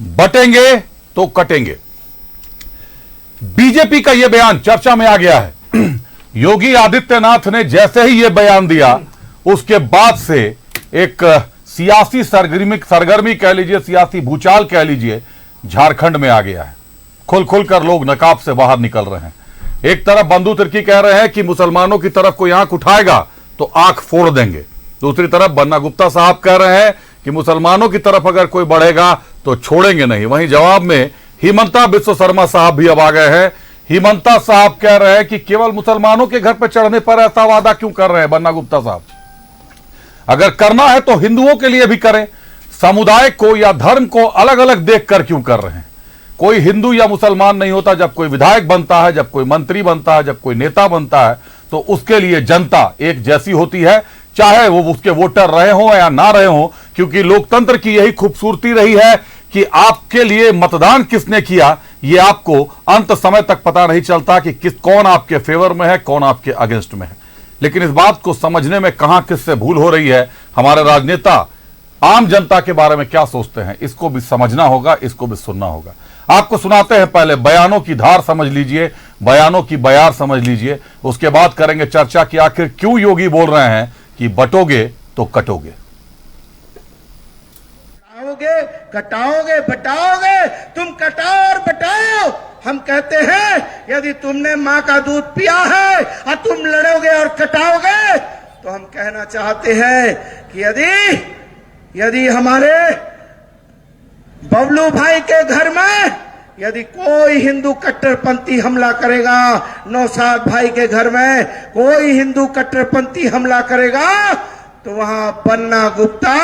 बटेंगे तो कटेंगे। बीजेपी का यह बयान चर्चा में आ गया है। योगी आदित्यनाथ ने जैसे ही यह बयान दिया, उसके बाद से एक सियासी सरगर्मी कह लीजिए, सियासी भूचाल कह लीजिए, झारखंड में आ गया है। खुल खुलकर लोग नकाब से बाहर निकल रहे हैं। एक तरफ बंधु तिर्की कह रहे हैं कि मुसलमानों की तरफ कोई आंख उठाएगा तो आंख फोड़ देंगे। दूसरी तरफ बन्ना गुप्ता साहब कह रहे हैं कि मुसलमानों की तरफ अगर कोई बढ़ेगा तो छोड़ेंगे नहीं। वहीं जवाब में हिमंता बिस्व शर्मा साहब भी अब आ गए हैं। हिमंता साहब कह रहे हैं कि केवल मुसलमानों के घर पर चढ़ने पर ऐसा वादा क्यों कर रहे हैं बन्ना गुप्ता साहब? अगर करना है तो हिंदुओं के लिए भी करें। समुदाय को या धर्म को अलग अलग देखकर क्यों कर रहे हैं? कोई हिंदू या मुसलमान नहीं होता। जब कोई विधायक बनता है, जब कोई मंत्री बनता है, जब कोई नेता बनता है, तो उसके लिए जनता एक जैसी होती है, चाहे वो उसके वोटर रहे हो या ना रहे हो। क्योंकि लोकतंत्र की यही खूबसूरती रही है कि आपके लिए मतदान किसने किया, ये आपको अंत समय तक पता नहीं चलता कि कौन आपके फेवर में है, कौन आपके अगेंस्ट में है। लेकिन इस बात को समझने में कहां किससे भूल हो रही है। हमारे राजनेता आम जनता के बारे में क्या सोचते हैं, इसको भी समझना होगा, इसको भी सुनना होगा। आपको सुनाते हैं, पहले बयानों की धार समझ लीजिए, बयानों की बयार समझ लीजिए, उसके बाद करेंगे चर्चा कि आखिर क्यों योगी बोल रहे हैं कि बटोगे तो कटोगे। कटाओगे बटाओगे, तुम कटाओ और बटाओ। हम कहते हैं यदि तुमने मां का दूध पिया है और तुम लड़ोगे और कटाओगे, तो हम कहना चाहते हैं कि यदि हमारे बबलू भाई के घर में यदि कोई हिंदू कट्टरपंथी हमला करेगा, नौशाद भाई के घर में कोई हिंदू कट्टरपंथी हमला करेगा, तो वहां बन्ना गुप्ता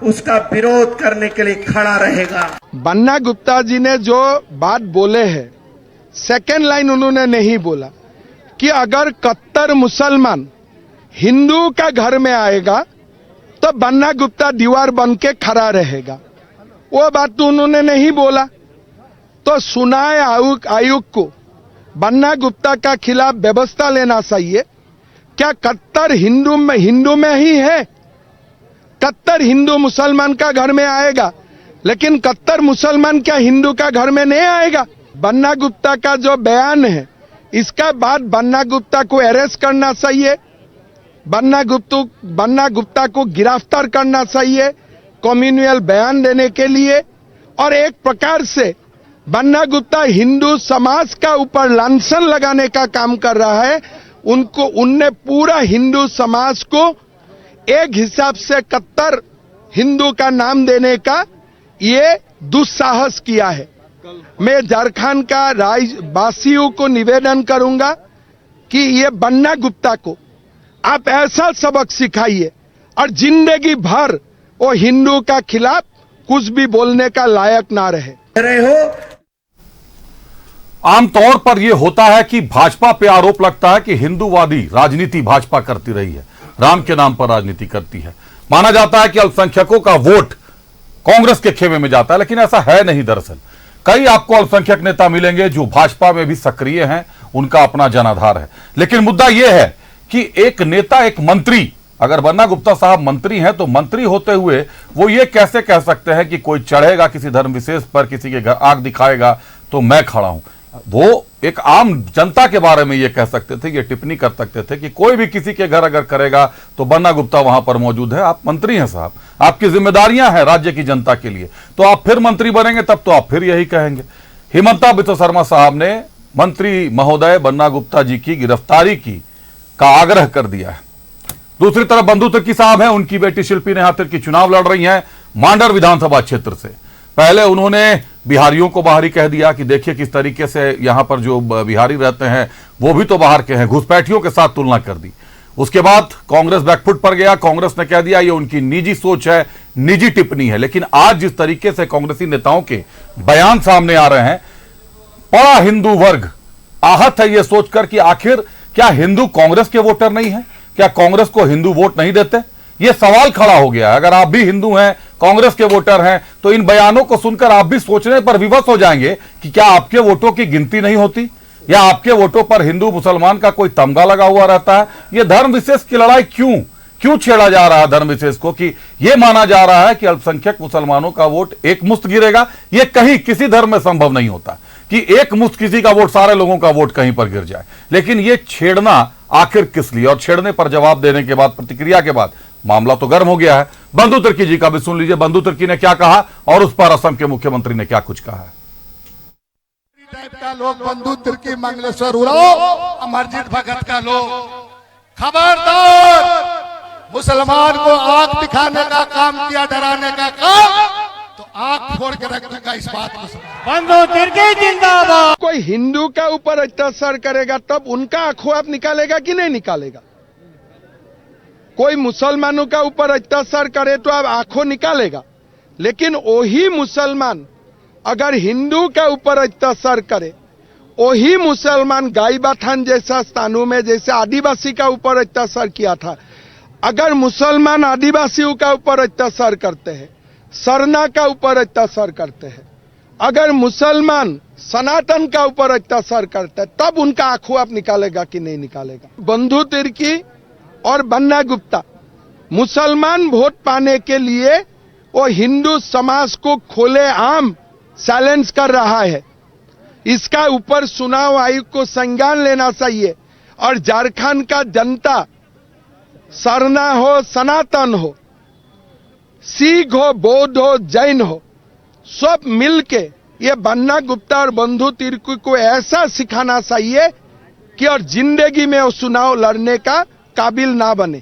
उसका विरोध करने के लिए खड़ा रहेगा। बन्ना गुप्ता जी ने जो बात बोले हैं, सेकेंड लाइन उन्होंने नहीं बोला कि अगर कट्टर मुसलमान हिंदू का घर में आएगा तो बन्ना गुप्ता दीवार बन के खड़ा रहेगा। वो बात तो उन्होंने नहीं बोला। तो सुनाए आयोग को बन्ना गुप्ता का खिलाफ व्यवस्था लेना चाहिए। क्या कट्टर हिंदू में ही है? कट्टर हिंदू मुसलमान का घर में आएगा, लेकिन कट्टर मुसलमान क्या हिंदू का घर में नहीं आएगा? बन्ना गुप्ता का जो बयान है, इसका बाद बन्ना गुप्ता को अरेस्ट करना चाहिए, बन्ना गुप्ता को गिरफ्तार करना चाहिए कम्युनल बयान देने के लिए। और एक प्रकार से बन्ना गुप्ता हिंदू समाज का ऊपर लांछन लगाने का काम कर रहा है। उनने पूरा हिंदू समाज को एक हिसाब से कट्टर हिंदू का नाम देने का ये दुस्साहस किया है। मैं झारखंड का राज्यवासियों को निवेदन करूंगा कि ये बन्ना गुप्ता को आप ऐसा सबक सिखाइए और जिंदगी भर वो हिंदू का खिलाफ कुछ भी बोलने का लायक ना रहे। आमतौर पर यह होता है कि भाजपा पे आरोप लगता है कि हिंदूवादी राजनीति भाजपा करती रही है, राम के नाम पर राजनीति करती है। माना जाता है कि अल्पसंख्यकों का वोट कांग्रेस के खेमे में जाता है, लेकिन ऐसा है नहीं। दरअसल कई आपको अल्पसंख्यक नेता मिलेंगे जो भाजपा में भी सक्रिय हैं, उनका अपना जनाधार है। लेकिन मुद्दा यह है कि एक नेता, एक मंत्री, अगर बन्ना गुप्ता साहब मंत्री हैं तो मंत्री होते हुए वो ये कैसे कह सकते हैं कि कोई चढ़ेगा किसी धर्म विशेष पर, किसी के घर आग दिखाएगा तो मैं खड़ा हूं? वो एक आम जनता के बारे में ये कह सकते थे, ये टिप्पणी कर सकते थे कि कोई भी किसी के घर अगर करेगा तो बन्ना गुप्ता वहां पर मौजूद है। आप मंत्री हैं साहब, आपकी जिम्मेदारियां हैं राज्य की जनता के लिए, तो आप फिर मंत्री बनेंगे तब तो आप फिर यही कहेंगे। हिमंता बिस्व शर्मा साहब ने मंत्री महोदय बन्ना गुप्ता जी की गिरफ्तारी का आग्रह कर दिया है। दूसरी तरफ बंधु तिर्की साहब हैं, उनकी बेटी शिल्पी नेहा तिर्की चुनाव लड़ रही हैं मांडर विधानसभा क्षेत्र से। पहले उन्होंने बिहारियों को बाहरी कह दिया कि देखिए किस तरीके से यहां पर जो बिहारी रहते हैं वो भी तो बाहर के हैं, घुसपैठियों के साथ तुलना कर दी। उसके बाद कांग्रेस बैकफुट पर गया, कांग्रेस ने कह दिया ये उनकी निजी सोच है, निजी टिप्पणी है। लेकिन आज जिस तरीके से कांग्रेसी नेताओं के बयान सामने आ रहे हैं, बड़ा हिंदू वर्ग आहत है ये सोचकर कि आखिर क्या हिंदू कांग्रेस के वोटर नहीं है? क्या कांग्रेस को हिंदू वोट नहीं देते? यह सवाल खड़ा हो गया। अगर आप भी हिंदू हैं, कांग्रेस के वोटर हैं, तो इन बयानों को सुनकर आप भी सोचने पर विवश हो जाएंगे कि क्या आपके वोटों की गिनती नहीं होती, या आपके वोटों पर हिंदू मुसलमान का कोई तमगा लगा हुआ रहता है? यह धर्म विशेष की लड़ाई क्यों? क्यों छेड़ा जा रहा है धर्म विशेष को कि यह माना जा रहा है कि अल्पसंख्यक मुसलमानों का वोट एक मुश्त गिरेगा? यह कहीं किसी धर्म में संभव नहीं होता कि एक मुश्त किसी का वोट, सारे लोगों का वोट कहीं पर गिर जाए। लेकिन यह छेड़ना आखिर किस लिए? और छेड़ने पर जवाब देने के बाद, प्रतिक्रिया के बाद मामला तो गर्म हो गया है। बंधु तिर्की जी का भी सुन लीजिए, बंधु तिर्की ने क्या कहा और उस पर असम के मुख्यमंत्री ने क्या कुछ कहा है। टाइप का लोग बंधु तिर्की मंगलेश्वर उराव, अमरजीत भगत का लोग, खबरदार मुसलमान को आंख दिखाने का काम किया, डराने का काम, तो आंख फोड़ के रख दूंगा इस बात को। बंधु तिर्की जिंदाबाद। कोई हिंदू का ऊपर अत्याचार करेगा तब उनका आंखों आप निकालेगा कि नहीं निकालेगा? कोई मुसलमानों का ऊपर अत्याचार करे तो आप आंखों निकालेगा, लेकिन वही मुसलमान अगर हिंदू के ऊपर अत्याचार करे, वही मुसलमान गाईबाथान जैसा स्थानों में जैसे आदिवासी का ऊपर अत्याचार किया था, अगर मुसलमान आदिवासियों का ऊपर अत्याचार करते हैं, सरना का ऊपर अत्याचार करते हैं, अगर मुसलमान सनातन का ऊपर अत्याचार करते हैं, तब उनका आंखों आप निकालेगा कि नहीं निकालेगा? बंधु तिर्की और बन्ना गुप्ता मुसलमान वोट पाने के लिए वो हिंदू समाज को खुलेआम चैलेंज कर रहा है। इसका ऊपर चुनाव आयोग को संज्ञान लेना चाहिए और झारखंड का जनता, सरना हो, सनातन हो, सिख हो, बौद्ध हो, जैन हो, सब मिलके ये बन्ना गुप्ता और बंधु तिर्की को ऐसा सिखाना चाहिए कि और जिंदगी में वो चुनाव लड़ने का काबिल ना बने।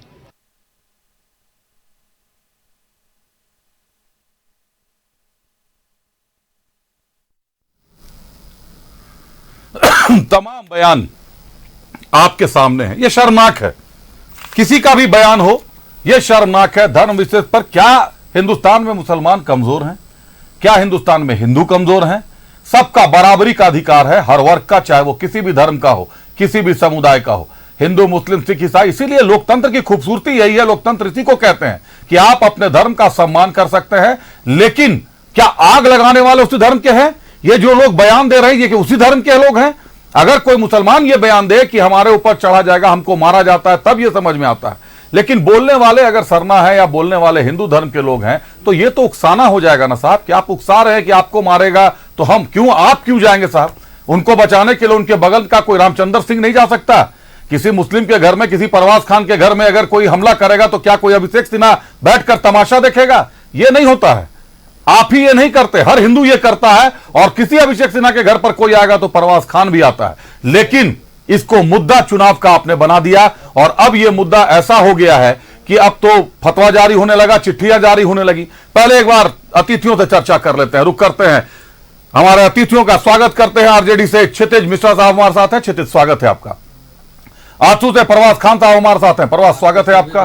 तमाम बयान आपके सामने है। यह शर्मनाक है, किसी का भी बयान हो यह शर्मनाक है। धर्म विशेष पर क्या हिंदुस्तान में मुसलमान कमजोर हैं? क्या हिंदुस्तान में हिंदू कमजोर हैं? सबका बराबरी का अधिकार है, हर वर्ग का, चाहे वो किसी भी धर्म का हो, किसी भी समुदाय का हो, हिंदू, मुस्लिम, सिख, ईसाई। इसीलिए लोकतंत्र की खूबसूरती यही है। लोकतंत्र इसी को कहते हैं कि आप अपने धर्म का सम्मान कर सकते हैं, लेकिन क्या आग लगाने वाले उसी धर्म के हैं? ये जो लोग बयान दे रहे हैं ये कि उसी धर्म के लोग हैं? अगर कोई मुसलमान ये बयान दे कि हमारे ऊपर चढ़ा जाएगा, हमको मारा जाता है, तब ये समझ में आता है। लेकिन बोलने वाले अगर सरना है या बोलने वाले हिंदू धर्म के लोग हैं तो ये तो उकसाना हो जाएगा ना साहब, कि आप उकसा रहे हैं कि आपको मारेगा तो आप क्यों जाएंगे साहब? उनको बचाने के लिए उनके बगल का कोई रामचंद्र सिंह नहीं जा सकता? किसी मुस्लिम के घर में, किसी परवाज खान के घर में अगर कोई हमला करेगा तो क्या कोई अभिषेक सिन्हा बैठकर तमाशा देखेगा? ये नहीं होता है। आप ही ये नहीं करते, हर हिंदू ये करता है। और किसी अभिषेक सिन्हा के घर पर कोई आएगा तो परवाज खान भी आता है। लेकिन इसको मुद्दा चुनाव का आपने बना दिया और अब यह मुद्दा ऐसा हो गया है कि अब तो फतवा जारी होने लगा, चिट्ठियां जारी होने लगी। पहले एक बार अतिथियों से चर्चा कर लेते हैं, रुक करते हैं, हमारे अतिथियों का स्वागत करते हैं। आरजेडी से क्षितिज मिश्रा साहब हमारे साथ हैं। क्षितिज, स्वागत है आपका। आंसू से प्रवास खान साहब हमारे साथ हैं। प्रवास, स्वागत है आपका।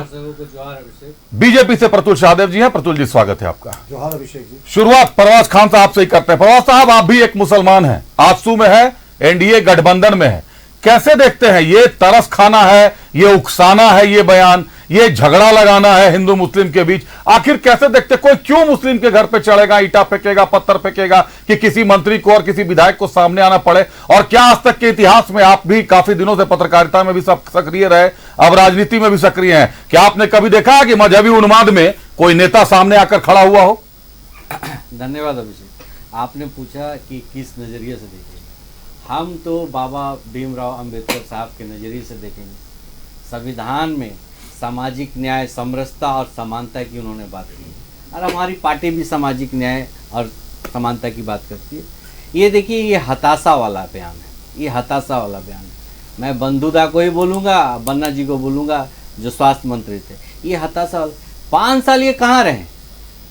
बीजेपी से प्रतुल शाहदेव जी हैं। प्रतुल जी, स्वागत है आपका। जोहार अभिषेक जी। शुरुआत प्रवास खान साहब से ही करते हैं। प्रवास साहब, आप भी एक मुसलमान हैं, आंसू में है, एनडीए गठबंधन में है, कैसे देखते हैं? ये तरस खाना है, ये उकसाना है, ये बयान, ये झगड़ा लगाना है हिंदू मुस्लिम के बीच, आखिर कैसे देखते? कोई क्यों मुस्लिम के घर पे चढ़ेगा, ईटा फेंकेगा, पत्थर फेंकेगा कि किसी मंत्री को और किसी विधायक को सामने आना पड़े? और क्या आज तक के इतिहास में, आप भी काफी दिनों से पत्रकारिता में भी सक्रिय रहे, अब राजनीति में भी सक्रिय हैं, क्या आपने कभी देखा है कि मजहबी उन्माद में कोई नेता सामने आकर खड़ा हुआ हो? धन्यवाद अभिषेक। आपने पूछा कि किस नजरिए से देखेंगे। हम तो बाबा भीमराव अंबेडकर साहब के नजरिए से देखेंगे। संविधान में सामाजिक न्याय, समरसता और समानता की उन्होंने बात की और हमारी पार्टी भी सामाजिक न्याय और समानता की बात करती है। ये देखिए, ये हताशा वाला बयान है, ये हताशा वाला बयान है। मैं बंधुदा को ही बोलूँगा, बन्ना जी को बोलूँगा जो स्वास्थ्य मंत्री थे, ये हताशा वाला। 5 साल ये कहाँ रहे?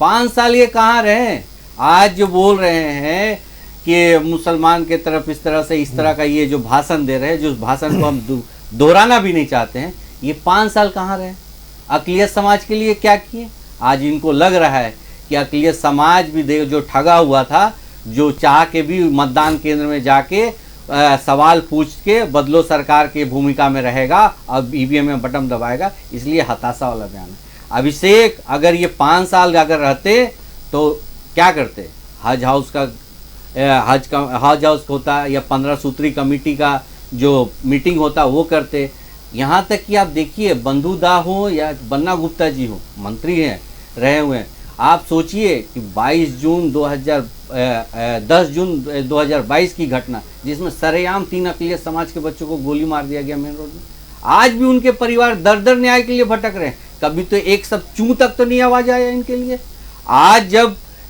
5 साल ये कहाँ रहे? आज जो बोल रहे हैं कि मुसलमान के तरफ इस तरह से, इस तरह का ये जो भाषण दे रहे हैं, जो भाषण को हम दोहराना भी नहीं चाहते हैं, ये 5 साल कहाँ रहे? अक़लियत समाज के लिए क्या किए? आज इनको लग रहा है कि अक़लियत समाज भी जो ठगा हुआ था, जो चाह के भी मतदान केंद्र में जाके सवाल पूछ के बदलो सरकार की भूमिका में रहेगा और ईवीएम में बटन दबाएगा, इसलिए हताशा वाला बयान है। अभिषेक, अगर ये 5 साल अगर रहते तो क्या करते? हज हाउस होता या 15 सूत्री कमेटी का जो मीटिंग होता वो करते, यहाँ तक कि आप देखिए बंधु दा हो या बन्ना गुप्ता जी हो, मंत्री हैं, रहे हुए हैं। आप सोचिए कि 10 जून 2022 की घटना, जिसमें सरेआम 3 अक़लियत समाज के बच्चों को गोली मार दिया गया मेन रोड में। आज भी उनके परिवार दर दर न्याय के लिए भटक रहे हैं। कभी तो एक सब चूं तक तो नहीं आवाज आया इनके लिए। आज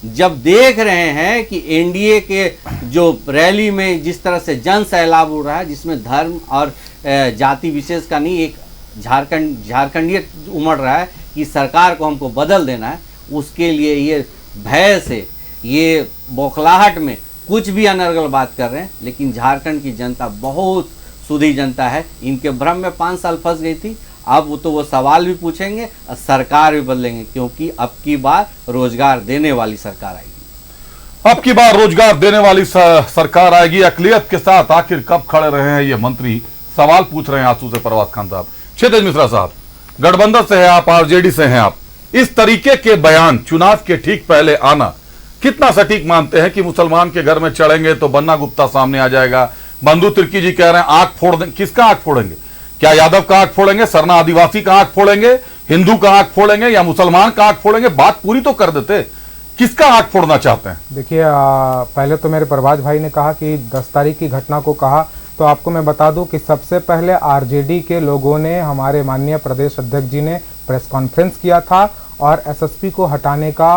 जब देख रहे हैं कि एनडीए के जो रैली में जिस तरह से जन सैलाब उड़ रहा है, जिसमें धर्म और जाति विशेष का नहीं, एक झारखंडीय उमड़ रहा है कि सरकार को हमको बदल देना है, उसके लिए ये भय से, ये बौखलाहट में कुछ भी अनर्गल बात कर रहे हैं। लेकिन झारखंड की जनता बहुत सुधी जनता है, इनके भ्रम में 5 साल फंस गई थी। अब वो सवाल भी पूछेंगे और सरकार भी बदलेंगे, क्योंकि अब की बार रोजगार देने वाली सरकार आएगी। अब की बार रोजगार देने वाली सरकार आएगी। अकलियत के साथ आखिर कब खड़े रहे हैं ये मंत्री, सवाल पूछ रहे हैं आंसू से परवाज खान साहब। क्षितिज मिश्रा साहब, गठबंधन से है आप, आरजेडी से हैं आप, इस तरीके के बयान चुनाव के ठीक पहले आना कितना सटीक मानते हैं कि मुसलमान के घर में चढ़ेंगे तो बन्ना गुप्ता सामने आ जाएगा? बंधु तिर्की जी कह रहे हैं आंख फोड़ दें। किसका आंख फोड़ेंगे? क्या यादव का आंख फोड़ेंगे, सरना आदिवासी का आंख फोड़ेंगे, हिंदू का आंख फोड़ेंगे या मुसलमान का आंख फोड़ेंगे? बात पूरी तो कर देते। किसका आंख फोड़ना चाहते हैं? देखिए, पहले तो मेरे प्रभात भाई ने कहा कि 10 तारीख की घटना को कहा, तो आपको मैं बता दूं कि सबसे पहले आरजेडी के लोगों ने, हमारे माननीय प्रदेश अध्यक्ष जी ने प्रेस कॉन्फ्रेंस किया था और एसएसपी को हटाने का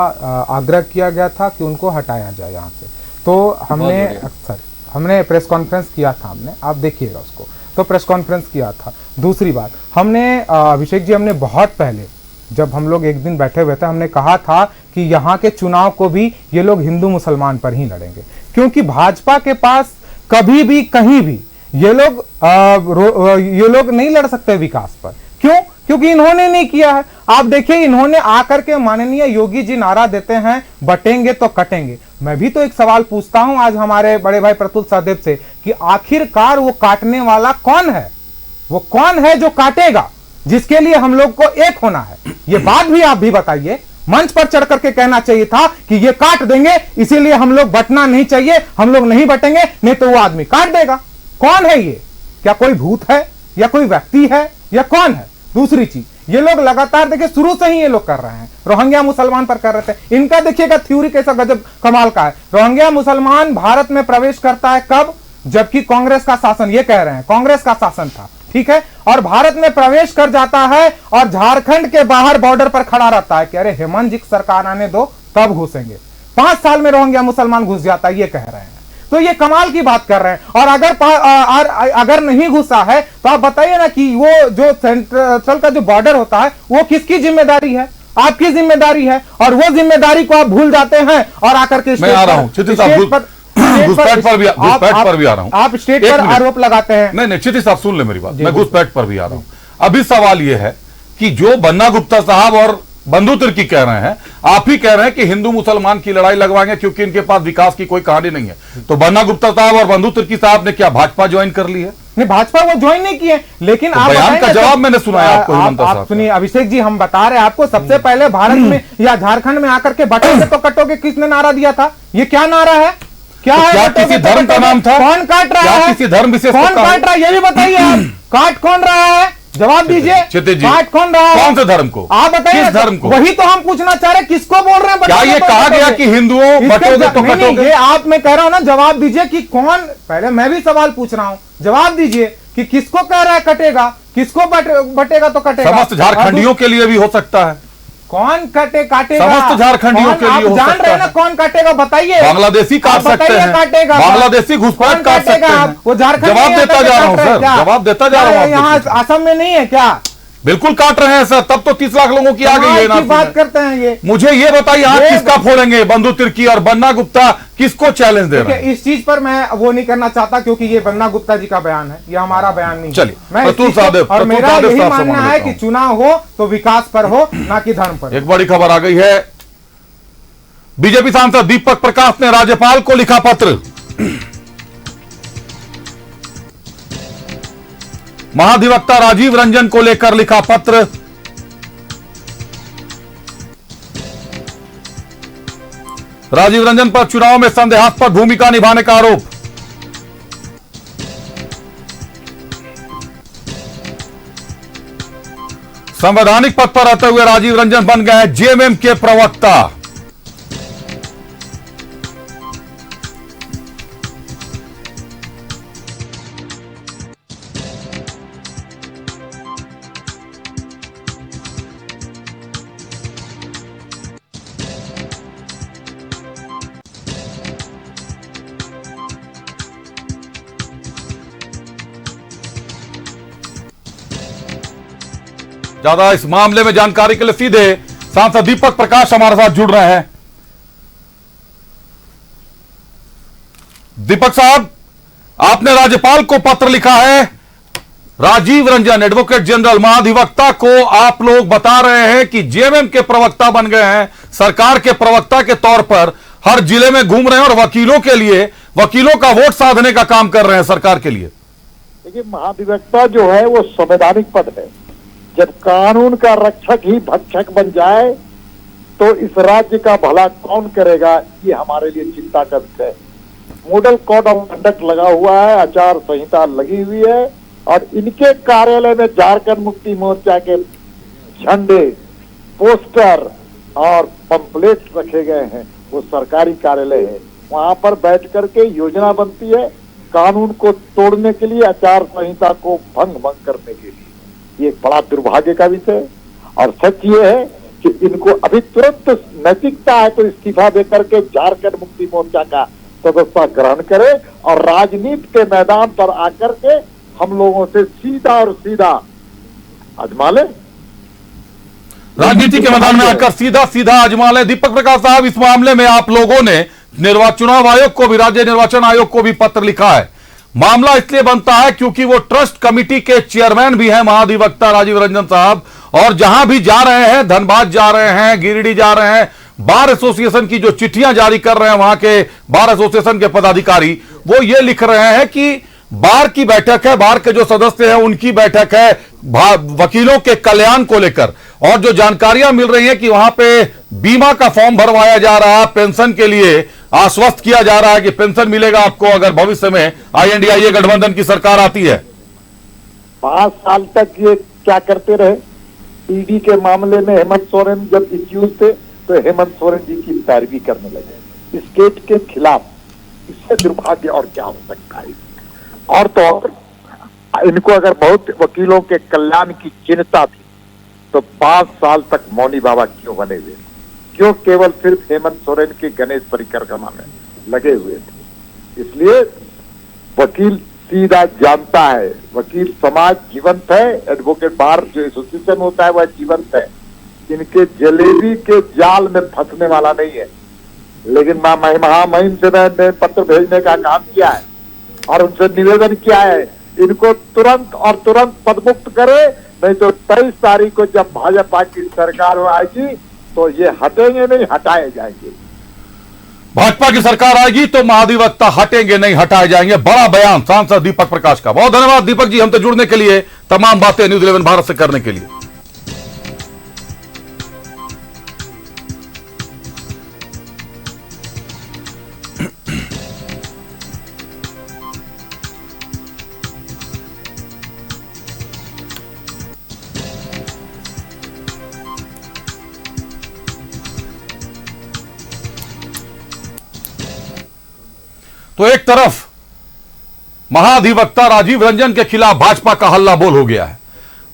आग्रह किया गया था कि उनको हटाया जाए यहाँ से। तो हमने प्रेस कॉन्फ्रेंस किया था, आप देखिएगा उसको, तो प्रेस कॉन्फ्रेंस किया था। दूसरी बात, हमने अभिषेक जी, हमने बहुत पहले जब हम लोग एक दिन बैठे हुए थे, हमने कहा था कि यहाँ के चुनाव को भी ये लोग हिंदू मुसलमान पर ही लड़ेंगे, क्योंकि भाजपा के पास कभी भी कहीं भी ये लोग नहीं लड़ सकते विकास पर। क्यों? क्योंकि इन्होंने नहीं किया है। आप देखिए, इन्होंने आकर के माननीय योगी जी नारा देते हैं, बटेंगे तो कटेंगे। मैं भी तो एक सवाल पूछता हूं आज हमारे बड़े भाई प्रतुल सहदेव से कि आखिरकार वो काटने वाला कौन है? वो कौन है जो काटेगा, जिसके लिए हम लोग को एक होना है? ये बात भी आप भी बताइए। मंच पर चढ़ करके कहना चाहिए था कि ये काट देंगे, इसीलिए हम लोग बटना नहीं चाहिए, हम लोग नहीं बटेंगे, नहीं तो वो आदमी काट देगा। कौन है ये? क्या कोई भूत है या कोई व्यक्ति है या कौन है? दूसरी चीज, ये लोग लगातार देखिए शुरू से ही ये लोग कर रहे हैं, रोहिंग्या मुसलमान पर कर रहे थे। इनका देखिएगा थ्योरी कैसा गजब कमाल का है। रोहिंग्या मुसलमान भारत में प्रवेश करता है कब? जबकि कांग्रेस का शासन, ये कह रहे हैं कांग्रेस का शासन था, ठीक है, और भारत में प्रवेश कर जाता है और झारखंड के बाहर बॉर्डर पर खड़ा रहता है कि अरे हेमंत जी की सरकार आने दो तब घुसेंगे। 5 साल में रोहिंग्या मुसलमान घुस जाता है, ये कह रहे हैं। तो ये कमाल की बात कर रहे हैं। और अगर नहीं घुसा है तो आप बताइए ना कि वो जो सेंट्रल का जो बॉर्डर होता है वो किसकी जिम्मेदारी है? आपकी जिम्मेदारी है। और वो जिम्मेदारी को आप भूल जाते हैं और आकर के मैं आ रहा हूं घुसपैठ पर भी आ रहा हूं। आप स्टेट पर आरोप लगाते हैं। नहीं, क्षितिज साहब सुन ले मेरी बात, मैं घुसपैठ पर भी आ रहा हूं। अभी सवाल यह है कि जो बन्ना गुप्ता साहब और बंधु तिर्की कह रहे हैं, आप ही कह रहे हैं कि हिंदू मुसलमान की लड़ाई लगवाएंगे क्योंकि इनके पास विकास की कोई कहानी नहीं है। तो बन्ना गुप्ता साहब और बंधु तिर्की साहब ने क्या भाजपा ज्वाइन कर ली है? नहीं, भाजपा वो ज्वाइन नहीं किए, लेकिन तो बयान का जवाब मैंने सुना है आपको। आप सुनिए अभिषेक जी, हम बता रहे हैं आपको, सबसे पहले भारत में या झारखंड में आकर के बटोगे तो कटोगे किसने नारा दिया था? ये क्या नारा है? क्या है? क्या किसी धर्म का नाम था? कौन काट रहा है? किसी धर्म विशेष कौन काट रहा है ये भी बताइए। आप काट कौन रहा है? जवाब दीजिए। काट कौन रहा है? कौन से धर्म को? आप बताइए। किस धर्म को? वही तो हम पूछना चाह रहे हैं, किसको बोल रहे हैं? क्या ये कहा गया कि हिंदुओं बटोगे तो कटोगे? ये आप, मैं कह रहा हूं ना, जवाब दीजिए कि कौन। पहले मैं भी सवाल पूछ रहा हूं, जवाब दीजिए कि किसको कह रहा है कटेगा, किसको बटेगा तो कटेगा। समस्त झारखंडियों के लिए भी हो सकता है। कौन काटेगा? समस्त झारखंडियों के लिए हो सकता है। जान रहे हैं ना कौन काटेगा? बताइए। बांग्लादेशी काट सकते हैं, काटेगा बांग्लादेशी घुसपैठ काट सकते हैं। वो झारखंड जवाब देता जा रहा हूं सर, जवाब देता जा रहा हूं। यहाँ असम में नहीं है क्या? बिल्कुल काट रहे हैं सर, तब तो 30 लाख लोगों की आ गई है ना। बात करते हैं ये। मुझे ये बताइए, आप किसका फोड़ेंगे? बंधु तिर्की और बन्ना गुप्ता किसको चैलेंज दे रहे हैं? इस चीज पर मैं वो नहीं करना चाहता क्योंकि ये बन्ना गुप्ता जी का बयान है, ये हमारा बयान नहीं। चलिए, प्रतुल सहदेव, और मेरा यही मानना है कि चुनाव हो तो विकास पर हो, ना कि धर्म पर। एक बड़ी खबर आ गई है। बीजेपी सांसद दीपक प्रकाश ने राज्यपाल को लिखा पत्र। महाधिवक्ता राजीव रंजन को लेकर लिखा पत्र। राजीव रंजन पर चुनाव में संदेहास्पद भूमिका निभाने का आरोप। संवैधानिक पद पर रहते हुए राजीव रंजन बन गए जेएमएम के प्रवक्ता। ज्यादा इस मामले में जानकारी के लिए सीधे सांसद दीपक प्रकाश हमारे साथ जुड़ रहे हैं। दीपक साहब, आपने राज्यपाल को पत्र लिखा है। राजीव रंजन एडवोकेट जनरल महाधिवक्ता को आप लोग बता रहे हैं कि जेएमएम के प्रवक्ता बन गए हैं, सरकार के प्रवक्ता के तौर पर हर जिले में घूम रहे हैं और वकीलों के लिए, वकीलों का वोट साधने का काम कर रहे हैं सरकार के लिए। देखिए, महाधिवक्ता जो है वो संवैधानिक पद है। जब कानून का रक्षक ही भक्षक बन जाए तो इस राज्य का भला कौन करेगा, ये हमारे लिए चिंता का विषय है। मॉडल कोड ऑफ कंडक्ट लगा हुआ है, आचार संहिता लगी हुई है और इनके कार्यालय में झारखंड मुक्ति मोर्चा के झंडे, पोस्टर और पंपलेट रखे गए हैं। वो सरकारी कार्यालय है, वहां पर बैठ करके योजना बनती है कानून को तोड़ने के लिए, आचार संहिता को भंग करने के लिए। ये एक बड़ा दुर्भाग्य का विषय है और सच ये है कि इनको अभी तुरंत नैतिकता है तो इस्तीफा देकर के झारखंड मुक्ति मोर्चा का सदस्यता ग्रहण करे और राजनीति के मैदान पर आकर के हम लोगों से सीधा और सीधा आजमा ले। राजनीति के मैदान में आकर सीधा सीधा आजमा ले। दीपक प्रकाश साहब, इस मामले में आप लोगों ने चुनाव आयोग को भी, राज्य निर्वाचन आयोग को भी पत्र लिखा है। मामला इसलिए बनता है क्योंकि वो ट्रस्ट कमेटी के चेयरमैन भी हैं महाधिवक्ता राजीव रंजन साहब, और जहां भी जा रहे हैं, धनबाद जा रहे हैं, गिरिडीह जा रहे हैं, बार एसोसिएशन की जो चिट्ठियां जारी कर रहे हैं वहां के बार एसोसिएशन के पदाधिकारी, वो ये लिख रहे हैं कि बार की बैठक है, बार के जो सदस्य हैं उनकी बैठक है वकीलों के कल्याण को लेकर, और जो जानकारियां मिल रही है कि वहां पे बीमा का फॉर्म भरवाया जा रहा है, पेंशन के लिए आश्वस्त किया जा रहा है कि पेंशन मिलेगा आपको अगर भविष्य में INDIA गठबंधन की सरकार आती है। 5 साल तक ये क्या करते रहे। ईडी के मामले में हेमंत सोरेन जब एक्यूज थे तो हेमंत सोरेन जी की पैरवी करने लगे स्टेट के खिलाफ। इससे दुर्भाग्य और क्या हो सकता है। और तो और इनको अगर बहुत वकीलों के कल्याण की चिंता थी तो 5 साल तक मौनी बाबा क्यों बने हुए, क्यों केवल सिर्फ हेमंत सोरेन के गणेश परिक्रमा में लगे हुए थे। इसलिए वकील सीधा जानता है, वकील समाज जीवंत है, एडवोकेट बार जो एसोसिएशन होता है वह जीवंत है, इनके जलेबी के जाल में फंसने वाला नहीं है। लेकिन महामहिम से मैंने पत्र भेजने का काम किया है और उनसे निवेदन किया है इनको तुरंत और तुरंत पदमुक्त करे, नहीं तो 23 तारीख को जब भाजपा की सरकार आएगी तो ये हटेंगे नहीं, हटाए जाएंगे। भाजपा की सरकार आएगी तो महाधिवक्ता हटेंगे नहीं, हटाए जाएंगे। बड़ा बयान सांसद दीपक प्रकाश का। बहुत धन्यवाद दीपक जी हमसे जुड़ने के लिए, तमाम बातें न्यूज़ 11 भारत से करने के लिए। तो एक तरफ महाधिवक्ता राजीव रंजन के खिलाफ भाजपा का हल्ला बोल हो गया है।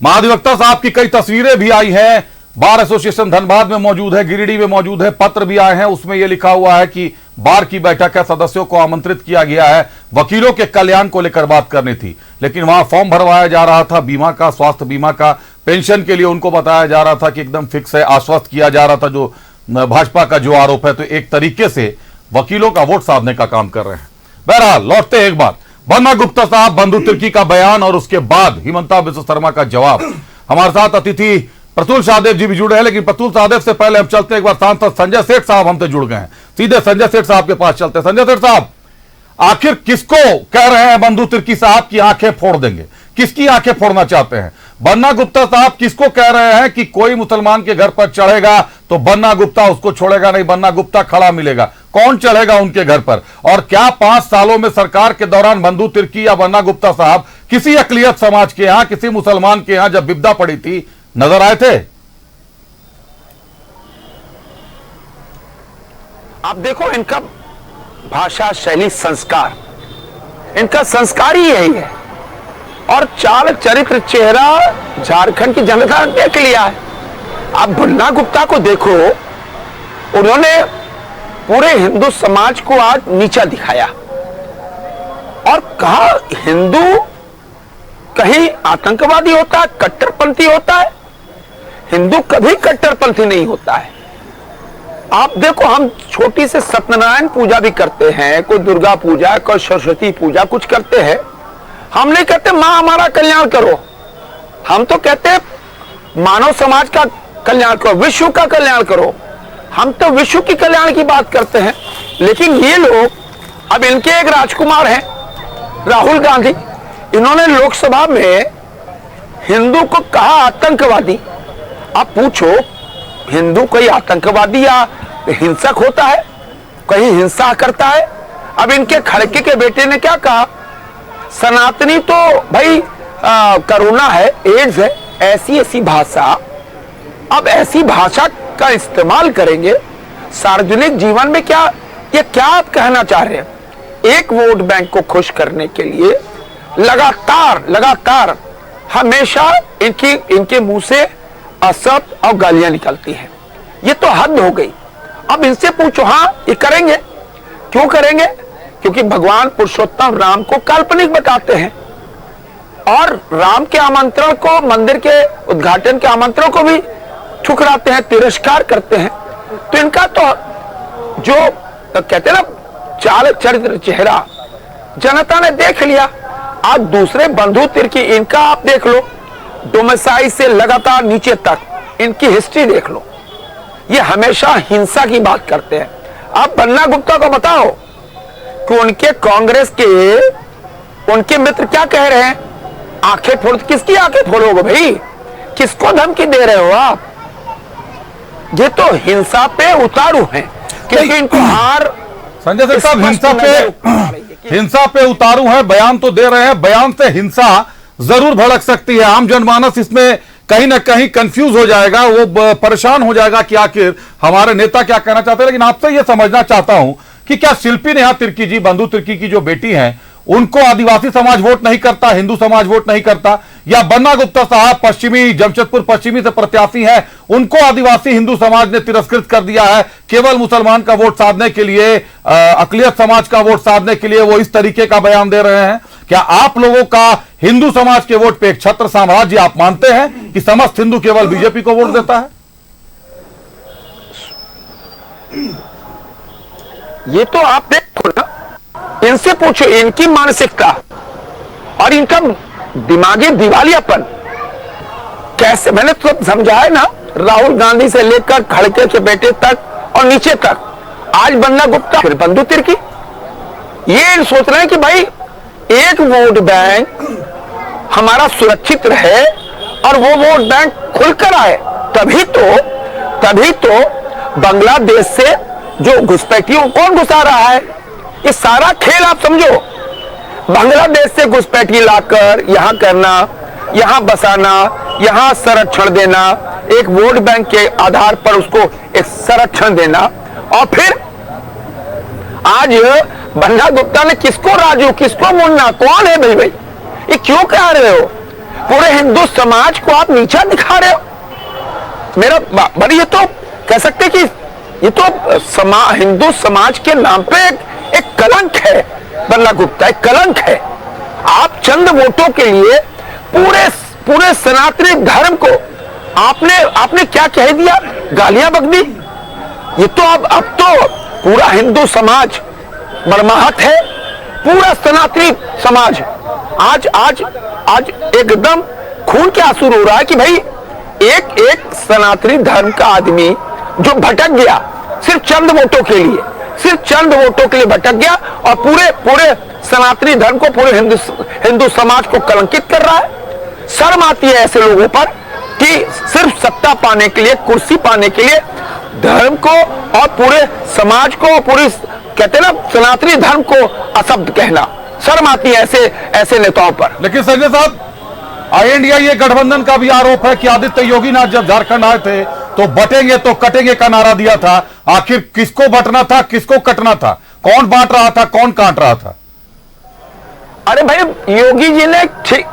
महाधिवक्ता साहब की कई तस्वीरें भी आई हैं, बार एसोसिएशन धनबाद में मौजूद है, गिरिडीह में मौजूद है, पत्र भी आए हैं, उसमें यह लिखा हुआ है कि बार की बैठक है, सदस्यों को आमंत्रित किया गया है, वकीलों के कल्याण को लेकर बात करनी थी, लेकिन वहां फॉर्म भरवाया जा रहा था बीमा का, स्वास्थ्य बीमा का, पेंशन के लिए उनको बताया जा रहा था कि एकदम फिक्स है, आश्वस्त किया जा रहा था जो भाजपा का जो आरोप है। तो एक तरीके से वकीलों का वोट साधने का काम कर रहे हैं। बहरहाल लौटते एक बार बन्ना गुप्ता साहब, बंधु तिर्की का बयान और उसके बाद हिमंता बिस्वा शर्मा का जवाब। हमारे साथ अतिथि प्रतुल सहदेव जी भी जुड़े हैं, लेकिन प्रतुल सहदेव से पहले हम चलते एक बार सांसद संजय सेठ साहब हमसे जुड़ गए हैं, सीधे संजय सेठ साहब के पास चलते हैं। संजय सेठ साहब, आखिर किसको कह रहे हैं बंधु तिर्की साहब की आंखें फोड़ देंगे, किसकी आंखें फोड़ना चाहते हैं? बन्ना गुप्ता साहब किसको कह रहे हैं कि कोई मुसलमान के घर पर चढ़ेगा तो बन्ना गुप्ता उसको छोड़ेगा नहीं, बन्ना गुप्ता खड़ा मिलेगा? कौन चढ़ेगा उनके घर पर? और क्या 5 सालों में सरकार के दौरान बंधु तिर्की या बन्ना गुप्ता साहब किसी अकलियत समाज के यहां, किसी मुसलमान के यहां जब विपदा पड़ी थी, नजर आए थे? आप देखो इनका भाषा शैली संस्कार, इनका संस्कार ही यही है और चाल चरित्र चेहरा झारखंड की जनता ने देख लिया है। आप बन्ना गुप्ता को देखो, उन्होंने पूरे हिंदू समाज को आज नीचा दिखाया और कहा हिंदू कहीं आतंकवादी होता है, कट्टरपंथी होता है। हिंदू कभी कट्टरपंथी नहीं होता है। आप देखो, हम छोटी से सत्यनारायण पूजा भी करते हैं, कोई दुर्गा पूजा, कोई सरस्वती पूजा, कुछ करते हैं। हम नहीं कहते मां हमारा कल्याण करो, हम तो कहते हैं मानव समाज का कल्याण करो, विश्व का कल्याण करो। हम तो विश्व की कल्याण की बात करते हैं। लेकिन ये लोग, अब इनके एक राजकुमार हैं राहुल गांधी, इन्होंने लोकसभा में हिंदू को कहा आतंकवादी। अब पूछो, हिंदू कोई आतंकवादी या हिंसक होता है? कहीं हिंसा करता है? अब इनके खड़के के बेटे ने क्या कहा, सनातनी तो भाई कोरोना है, एड्स है, ऐसी ऐसी भाषा। अब ऐसी भाषा का इस्तेमाल करेंगे सार्वजनिक जीवन में, ये क्या आप कहना चाह रहे हैं? एक वोट बैंक को खुश करने के लिए लगातार हमेशा इनके मुंह से असत्य और गालियां निकलती हैं। ये तो हद हो गई। अब इनसे पूछो, हाँ ये करेंगे, क्यों करेंगे? क्योंकि भगवान पुरुषोत्तम राम को काल्पनिक बताते हैं और राम के आमंत्रण को, मंदिर के उद्घाटन के आमंत्रण को भी ठुकराते हैं, तिरस्कार करते हैं। तो इनका तो जो कहते हैं ना चाल चरित्र चेहरा जनता ने देख लिया। आज दूसरे बंधु तिर्की इनका आप देख लो, डोमेसाई से लगातार नीचे तक इनकी हिस्ट्री देख लो, ये हमेशा हिंसा की बात करते हैं। आप बन्ना गुप्ता को बताओ कि उनके कांग्रेस के उनके मित्र क्या कह रहे हैं, आंखें फोड़, किसकी आंखें फोड़ोगे भाई? किसको धमकी दे रहे हो आप? ये तो हिंसा पे उतारू हैं, क्योंकि इनको हार। संजय सिंह साहब, हिंसा पे उतारू है, बयान तो दे रहे हैं, बयान से हिंसा जरूर भड़क सकती है। आम जनमानस इसमें कहीं ना कहीं कंफ्यूज हो जाएगा, वो परेशान हो जाएगा कि आखिर हमारे नेता क्या कहना चाहते हैं। लेकिन आपसे यह समझना चाहता हूं कि क्या शिल्पी नेहा तिर्की जी, बंधु तिर्की की जो बेटी हैं, उनको आदिवासी समाज वोट नहीं करता, हिंदू समाज वोट नहीं करता, या बन्ना गुप्ता साहब पश्चिमी जमशेदपुर पश्चिमी से प्रत्याशी हैं, उनको आदिवासी हिंदू समाज ने तिरस्कृत कर दिया है, केवल मुसलमान का वोट साधने के लिए, अकलियत समाज का वोट साधने के लिए वो इस तरीके का बयान दे रहे हैं? क्या आप लोगों का हिंदू समाज के वोट पे एक छत्र साम्राज्य आप मानते हैं कि समस्त हिंदू केवल बीजेपी को वोट देता है? ये तो आप देखो ना, इनसे पूछो इनकी मानसिकता और इनका दिमागी दिवालियापन कैसे। मैंने तो समझाया ना, राहुल गांधी से लेकर खड़के के बेटे तक और नीचे तक, आज बन्ना गुप्ता, फिर बंधु तिर्की, ये सोच रहे हैं कि भाई एक वोट बैंक हमारा सुरक्षित रहे और वो वोट बैंक खुलकर आए। तभी तो बांग्लादेश से जो घुसपैठियों कौन घुसा रहा है, ये सारा खेल आप समझो। बांग्लादेश से घुसपैठी लाकर यहां करना, यहां बसाना, यहां संरक्षण देना, एक वोट बैंक के आधार पर उसको एक संरक्षण देना, और फिर आज बन्ना गुप्ता ने किसको राजू, किसको मुन्ना, कौन है भाई? ये क्यों कह रहे हो? पूरे हिंदू समाज को आप नीचा दिखा रहे हो। मेरा बड़ी, ये तो कह सकते कि ये तो हिंदू समाज के नाम पे एक कलंक है। बन्ना गुप्ता एक कलंक है। आप चंद वोटों के लिए पूरे सनातनी धर्म को आपने क्या कह दिया, गालियां बक दी। ये तो अब तो पूरा हिंदू समाज मरमाहत है, पूरा सनातनी समाज आज एकदम खून के आंसू रो रहा है कि भाई एक सनातनी धर्म का आदमी जो भटक गया सिर्फ चंद वोटों के लिए भटक गया और पूरे सनातनी धर्म को, पूरे हिंदू समाज को कलंकित कर रहा है। शर्म आती है ऐसे लोगों पर कि सिर्फ सत्ता पाने के लिए, कुर्सी पाने के लिए धर्म को और पूरे समाज को, पूरी कहते हैं ना सनातनी धर्म को अशब्द कहना। शर्म आती है ऐसे नेताओं पर। लेकिन संजय साहब, INDIA गठबंधन का भी आरोप है कि आदित्य योगीनाथ जब झारखंड आए थे तो बटेंगे तो कटेंगे का नारा दिया था। आखिर किसको बटना था, किसको कटना था? कौन बांट रहा था, कौन काट रहा था? अरे भाई योगी जी ने ठीक,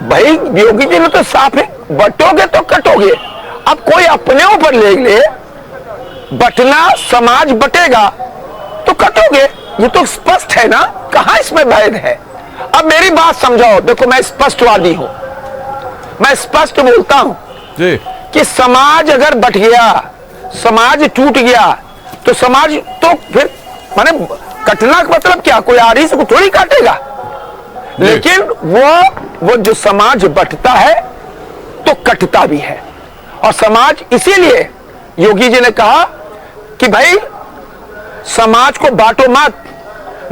भाई योगी जी ने तो साफ है, बटोगे तो कटोगे। अब कोई अपने ऊपर ले ले, बटना समाज बटेगा तो कटोगे, ये तो स्पष्ट है ना, कहां इसमें भेद है? अब मेरी बात समझाओ, देखो मैं स्पष्टवादी हूं, मैं स्पष्ट बोलता हूं जी कि समाज अगर बट गया, समाज टूट गया तो समाज तो फिर माने कटना का मतलब क्या? कोई आरी से थोड़ी काटेगा। लेकिन वो जो समाज बटता है तो कटता भी है। और समाज, इसीलिए योगी जी ने कहा कि भाई समाज को बांटो मत,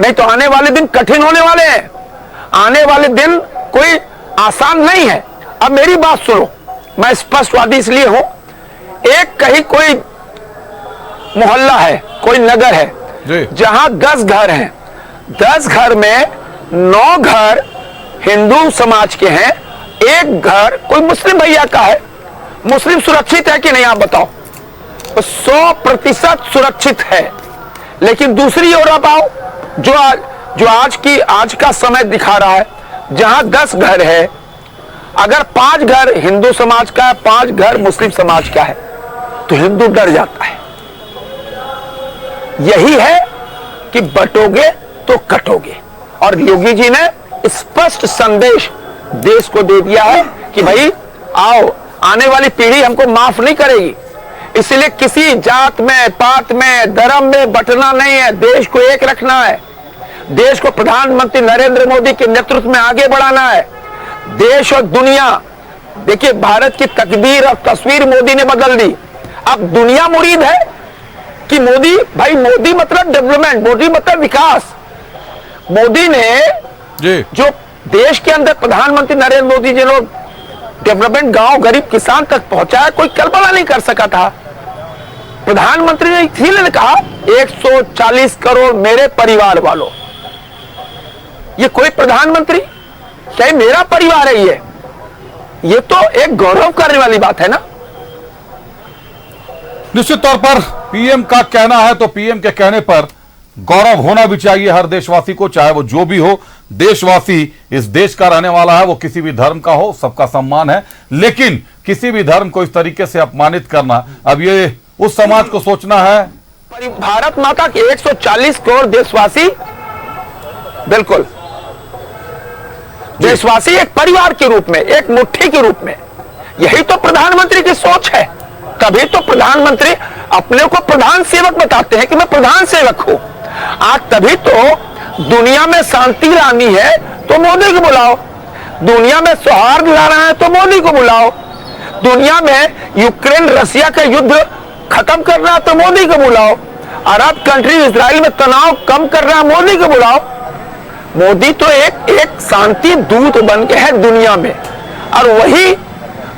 नहीं तो आने वाले दिन कठिन होने वाले हैं, आने वाले दिन कोई आसान नहीं है। अब मेरी बात सुनो, मैं स्पष्टवादी इसलिए हूं, एक कहीं कोई मोहल्ला है, कोई नगर है जहां 10 घर हैं, 10 घर में 9 घर हिंदू समाज के हैं, एक घर कोई मुस्लिम भैया का है। मुस्लिम सुरक्षित है कि नहीं आप बताओ? 100% सुरक्षित है। लेकिन दूसरी ओर आप आओ, जो आज का समय दिखा रहा है, जहां 10 घर है, अगर 5 घर हिंदू समाज का है, 5 घर मुस्लिम समाज का है, तो हिंदू डर जाता है। यही है कि बटोगे तो कटोगे। और योगी जी ने स्पष्ट संदेश देश को दे दिया है कि भाई आओ, आने वाली पीढ़ी हमको माफ नहीं करेगी, इसलिए किसी जात में, पात में, धर्म में बटना नहीं है, देश को एक रखना है, देश को प्रधानमंत्री नरेंद्र मोदी के नेतृत्व में आगे बढ़ाना है। देश और दुनिया, देखिए भारत की तकदीर और तस्वीर मोदी ने बदल दी। अब दुनिया मुरीद है कि मोदी, भाई मोदी मतलब डेवलपमेंट, मोदी मतलब विकास। मोदी ने जो देश के अंदर प्रधानमंत्री नरेंद्र मोदी जी ने डेवलपमेंट गांव गरीब किसान तक पहुंचाया, कोई कल्पना नहीं कर सका था। प्रधानमंत्री ने इसीलिए कहा 140 करोड़ मेरे परिवार वालों। ये कोई प्रधानमंत्री, क्या मेरा परिवार है? ये तो एक गौरव करने वाली बात है ना। निश्चित तौर पर पीएम का कहना है तो पीएम के कहने पर गौरव होना भी चाहिए हर देशवासी को, चाहे वो जो भी हो। देशवासी इस देश का रहने वाला है, वो किसी भी धर्म का हो, सबका सम्मान है। लेकिन किसी भी धर्म को इस तरीके से अपमानित करना, अब ये उस समाज को सोचना है। भारत माता के 140 करोड़ देशवासी, बिल्कुल देशवासी एक परिवार के रूप में, एक मुट्ठी के रूप में, यही तो प्रधानमंत्री की सोच है। तभी तो प्रधानमंत्री अपने को प्रधान सेवक बताते हैं कि मैं प्रधान सेवक हूं। आज तभी तो दुनिया में शांति लानी है तो मोदी को बुलाओ, दुनिया में सौहार्द लाना है तो मोदी को बुलाओ, दुनिया में यूक्रेन रसिया का युद्ध खत्म करना है तो मोदी को बुलाओ, अरब कंट्री इजराइल में तनाव कम करना है मोदी को बुलाओ। मोदी तो एक शांति दूत बन के है दुनिया में। और वही